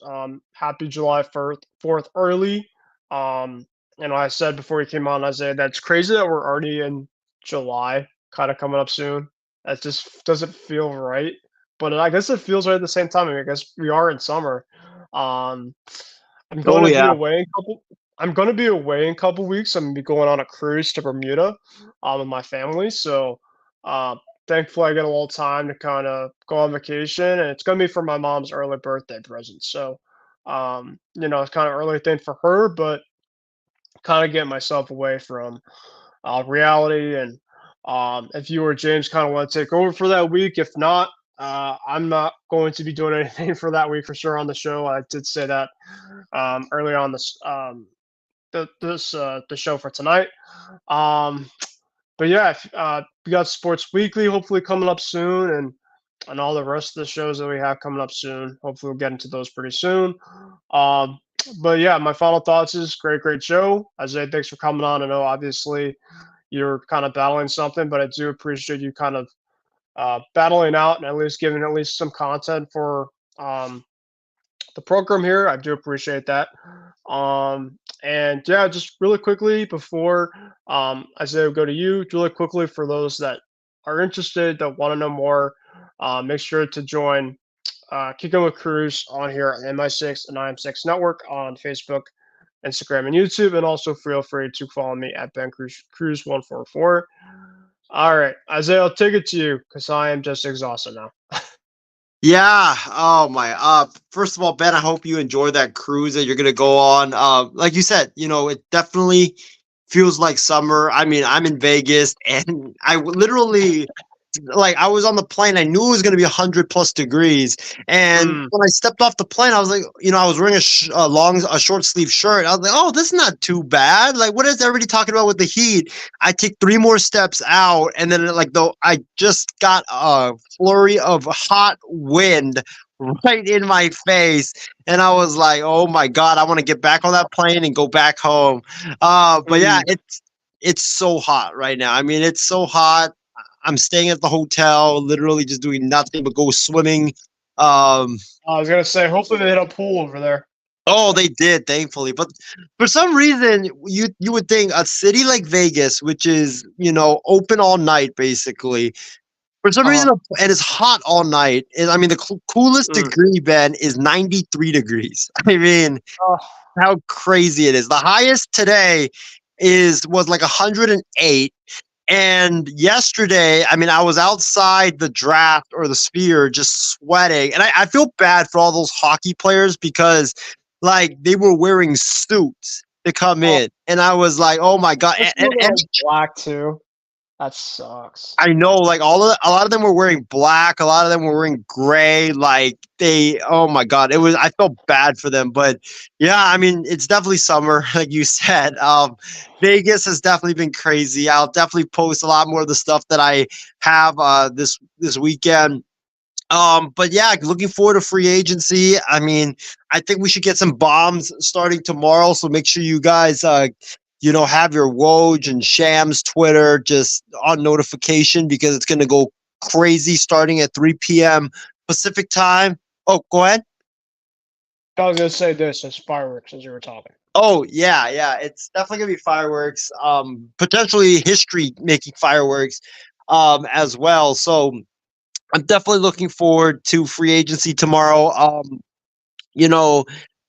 happy July 4th early. I said before we came on, Isaiah, that's crazy that we're already in July, kind of coming up soon. That just doesn't feel right. But I guess it feels right at the same time. I guess we are in summer. Um, I'm going Oh to be yeah. away in a couple. I'm going to be away in a couple weeks. I'm going to be going on a cruise to Bermuda, with my family. So, thankfully, I get a little time to kind of go on vacation, and it's going to be for my mom's early birthday present. So, it's kind of early thing for her, but kind of getting myself away from reality. And if you or James kind of want to take over for that week, if not, I'm not going to be doing anything for that week for sure on the show. I did say that earlier on the show for tonight. But yeah, we got Sports Weekly hopefully coming up soon, and all the rest of the shows that we have coming up soon. Hopefully, we'll get into those pretty soon. But yeah, my final thoughts is great show. Isaiah, thanks for coming on. I know obviously you're kind of battling something, but I do appreciate you kind of battling out and at least giving at least some content for the program here. I do appreciate that. And yeah, just really quickly before Isaiah, go to you. Really quickly for those that are interested, that want to know more, make sure to join Kicking with Kruse on here on MI6 and IM6 Network on Facebook, Instagram, and YouTube. And also feel free to follow me at Ben Kruse 144. All right, Isaiah, I'll take it to you because I am just exhausted now. Yeah. Oh my. First of all, Ben, I hope you enjoy that cruise that you're gonna go on. Like you said, it definitely feels like summer. I mean, I'm in Vegas, and literally, like, I was on the plane. I knew it was gonna be 100+ degrees, and when I stepped off the plane, I was like, I was wearing a short sleeve shirt. I was like, oh, this is not too bad. Like, what is everybody talking about with the heat? I take 3 more steps out, and then I just got a flurry of hot wind right in my face, and I was like, oh my god, I want to get back on that plane and go back home. But yeah, it's so hot right now. I mean, it's so hot. I'm staying at the hotel, literally just doing nothing but go swimming. I was gonna say, hopefully they hit a pool over there. Oh, they did, thankfully. But for some reason, you would think a city like Vegas, which is open all night basically, for some reason, and it's hot all night. I mean, the coolest degree, Ben, is 93 degrees. I mean, how crazy it is. The highest today was like 108. And yesterday, I mean, I was outside the draft or the sphere just sweating. And I feel bad for all those hockey players because, like, they were wearing suits to come in. And I was like, oh my God. And black too. That sucks. I know, like, a lot of them were wearing black. A lot of them were wearing gray. Like, oh my God, I felt bad for them. But yeah, I mean, it's definitely summer, like you said. Vegas has definitely been crazy. I'll definitely post a lot more of the stuff that I have this weekend. But yeah, looking forward to free agency. I mean, I think we should get some bombs starting tomorrow. So make sure you guys have your Woj and Shams Twitter just on notification because it's going to go crazy starting at 3 p.m. Pacific time. Oh, go ahead. I was going to say this as fireworks as you were talking. Oh, yeah. It's definitely going to be fireworks, potentially history-making fireworks as well. So I'm definitely looking forward to free agency tomorrow.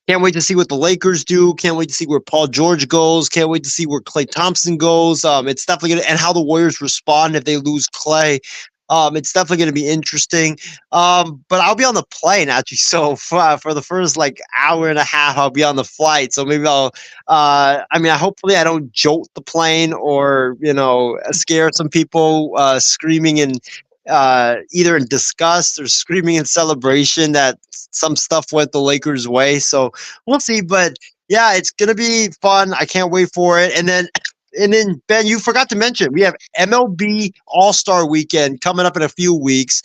Can't wait to see what the Lakers do. Can't wait to see where Paul George goes. Can't wait to see where Klay Thompson goes. It's definitely and how the Warriors respond if they lose Klay. It's definitely going to be interesting. But I'll be on the plane actually. So for the first hour and a half, I'll be on the flight. So maybe hopefully I don't jolt the plane or scare some people screaming in either in disgust or screaming in celebration that some stuff went the Lakers' way. So we'll see. But yeah, it's gonna be fun. I can't wait for it. And then Ben, you forgot to mention we have MLB All-Star Weekend coming up in a few weeks.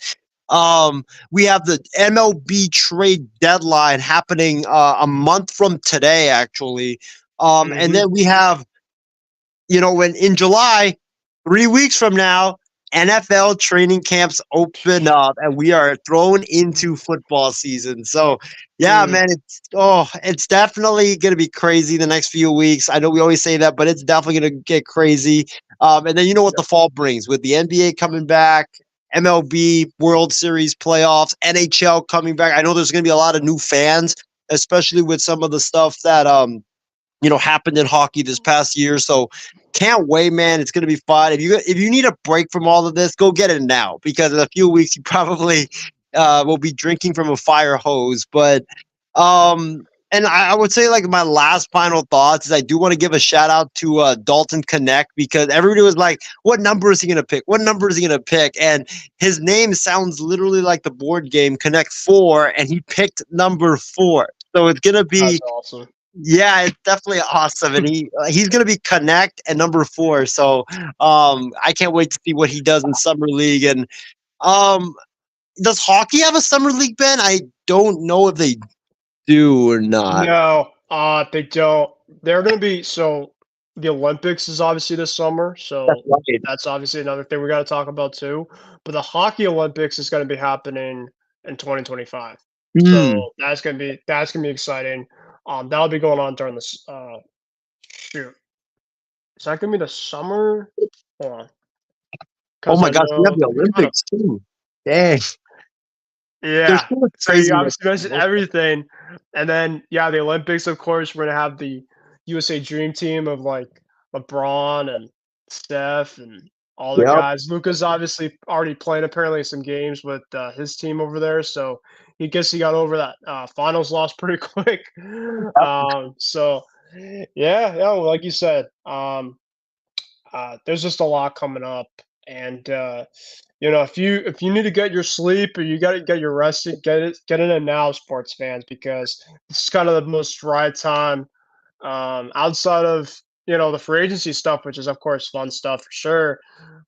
We have the MLB trade deadline happening a month from today, actually. And then we have, in July, 3 weeks from now, NFL training camps open up and we are thrown into football season. So yeah, man, it's definitely going to be crazy the next few weeks. I know we always say that, but it's definitely going to get crazy. And then what the fall brings with the NBA coming back, MLB World Series playoffs, NHL coming back. I know there's going to be a lot of new fans, especially with some of the stuff that, happened in hockey this past year. So can't wait, man. It's going to be fun. If you need a break from all of this, go get it now because in a few weeks you probably will be drinking from a fire hose. But and I would say my last final thoughts is I do want to give a shout out to Dalton Connect because everybody was like, what number is he going to pick? What number is he going to pick? And his name sounds literally like the board game Connect 4 and he picked number 4. So it's going to be That's awesome. Yeah, it's definitely awesome, and he's gonna be Connect and number 4. So I can't wait to see what he does in summer league. And does hockey have a summer league, Ben? I don't know if they do or not. No, they don't. They're gonna be the Olympics is obviously this summer, so that's obviously another thing we got to talk about too. But the hockey Olympics is going to be happening in 2025, so that's gonna be exciting. That'll be going on during this shoot. Is that gonna be the summer? Hold on. Oh 'Cause my I gosh, we have know the we gotta. Olympics too. Dang. There's Yeah. so much So you craziness. obviously mentioned everything, and then the Olympics. Of course, we're gonna have the USA Dream Team of like LeBron and Steph and all the Yep. guys. Luca's obviously already playing apparently some games with his team over there, so he got over that finals loss pretty quick. So yeah, well, like you said, there's just a lot coming up, and if you need to get your sleep or you got to get your rest, get it in now, sports fans, because this is kind of the most dry time outside of the free agency stuff, which is of course fun stuff for sure.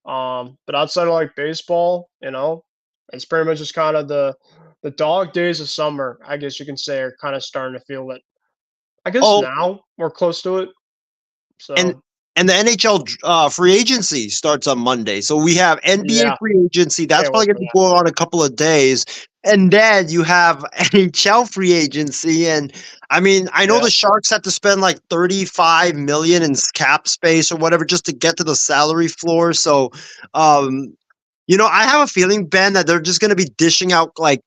But outside of like baseball, it's pretty much just kind of the dog days of summer, I guess you can say, are kind of starting to feel it. I guess Oh, now we're close to it. and So and the NHL free agency starts on Monday. So we have NBA yeah, free agency. That's can't wait probably going for to that. go on a couple of days. And then you have NHL free agency. And I mean, I know Yeah. the Sharks have to spend like 35 million in cap space or whatever just to get to the salary floor. So, I have a feeling, Ben, that they're just going to be dishing out like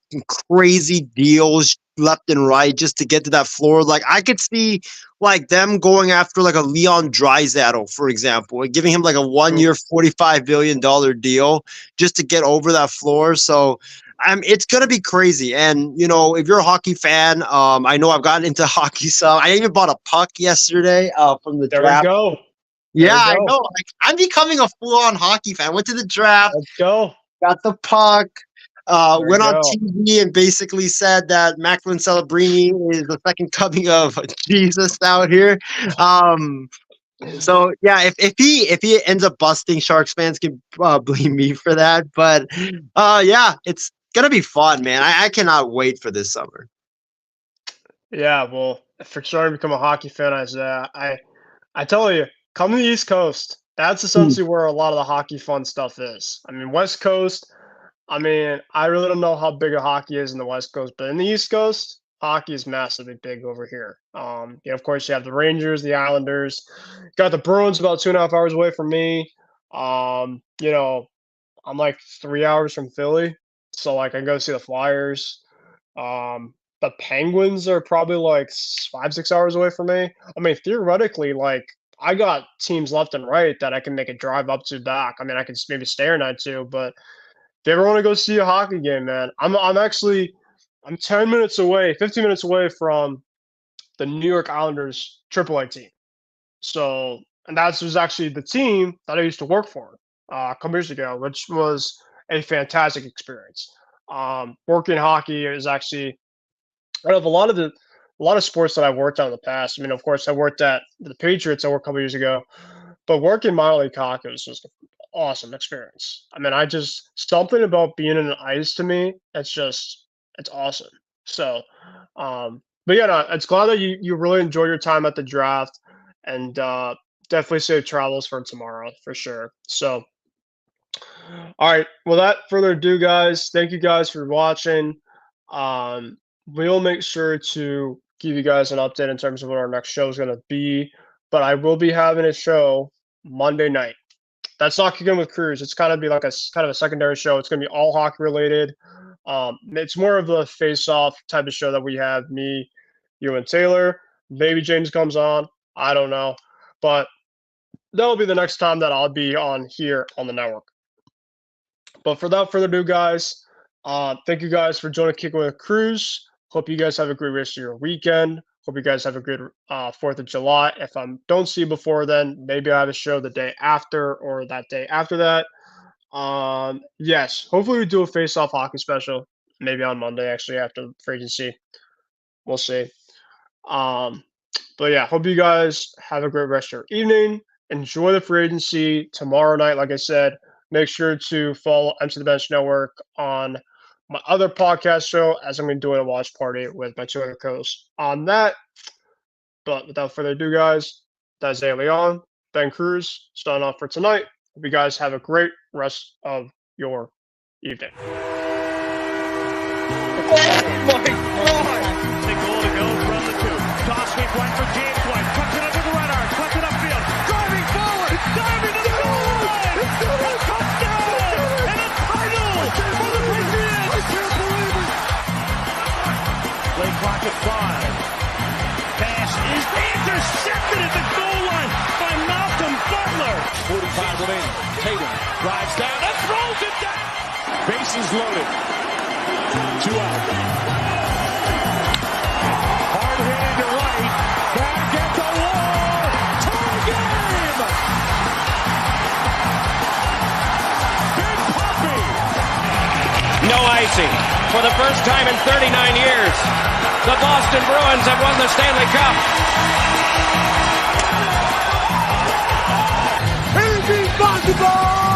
crazy deals left and right just to get to that floor. Like I could see like them going after like a Leon Draisaitl, for example, and giving him like a 1-year, $45 billion deal just to get over that floor. So it's gonna be crazy. And if you're a hockey fan, I know I've gotten into hockey some. I even bought a puck yesterday from the There we draft. go. There Yeah, we I go. know. Like I'm becoming a full-on hockey fan. Went to the draft, Let's go. got the puck, There we went on go. TV and basically said that Macklin Celebrini is the second coming of Jesus out here. So yeah, if he ends up busting, Sharks fans can blame me for that. But yeah, it's gonna be fun, man. I cannot wait for this summer. Yeah, well, if you're starting to become a hockey fan, I tell you, come to the East Coast. That's essentially where a lot of the hockey fun stuff is. I mean, West Coast, I mean, I really don't know how big a hockey is in the West Coast, but in the East Coast, hockey is massively big over here. Of course, you have the Rangers, the Islanders, got the Bruins about 2.5 hours away from me. I'm like 3 hours from Philly, so like I can go see the Flyers. The Penguins are probably like 5, 6 hours away from me. I mean, theoretically, like I got teams left and right that I can make a drive up to back. I mean, I can maybe stay a night too, but if you ever want to go see a hockey game, man, I'm 10 minutes away, 15 minutes away from the New York Islanders AAA team. So, and that was actually the team that I used to work for a couple years ago, which was a fantastic experience. Working hockey is actually out of a lot of sports that I've worked on in the past. I mean, of course, I worked at the Patriots. I worked a couple years ago, but working minor league hockey was just an awesome experience. I mean, I just something about being in the ice to me. It's awesome. So, but yeah, no, it's glad that you really enjoyed your time at the draft, and definitely safe travels for tomorrow for sure. So, all right. Without further ado, guys, thank you guys for watching. We'll make sure to give you guys an update in terms of what our next show is going to be, but I will be having a show Monday night. That's not kicking with Kruse. It's kind of be like a kind of a secondary show. It's going to be all hockey related. It's more of a face-off type of show that we have me, you, and Taylor. Maybe James comes on. I don't know, but that'll be the next time that I'll be on here on the network. But without further ado, guys, thank you guys for joining Kicking with Kruse. Hope you guys have a great rest of your weekend. Hope you guys have a good 4th of July. If I don't see you before then, maybe I have a show the day after or that day after that. Yes, hopefully we do a face-off hockey special, maybe on Monday, actually, after free agency. We'll see. But yeah, hope you guys have a great rest of your evening. Enjoy the free agency tomorrow night. Like I said, make sure to follow Empty the Bench Network on my other podcast show, as I'm going to be doing a watch party with my 2 other co-hosts on that. But without further ado, guys, that's Leon, Ben Kruse, signing off for tonight. Hope you guys have a great rest of your evening. Oh my God! Big goal to go from the 2. Toss kick, one for James White. Cuts it under the runner. Cuts it up. Drives down and throws it down. Bases loaded. 2 out. Hard hit into right. Back at the wall. Tie game. Big Puppy. No icing. For the first time in 39 years, the Boston Bruins have won the Stanley Cup. Anything's possible!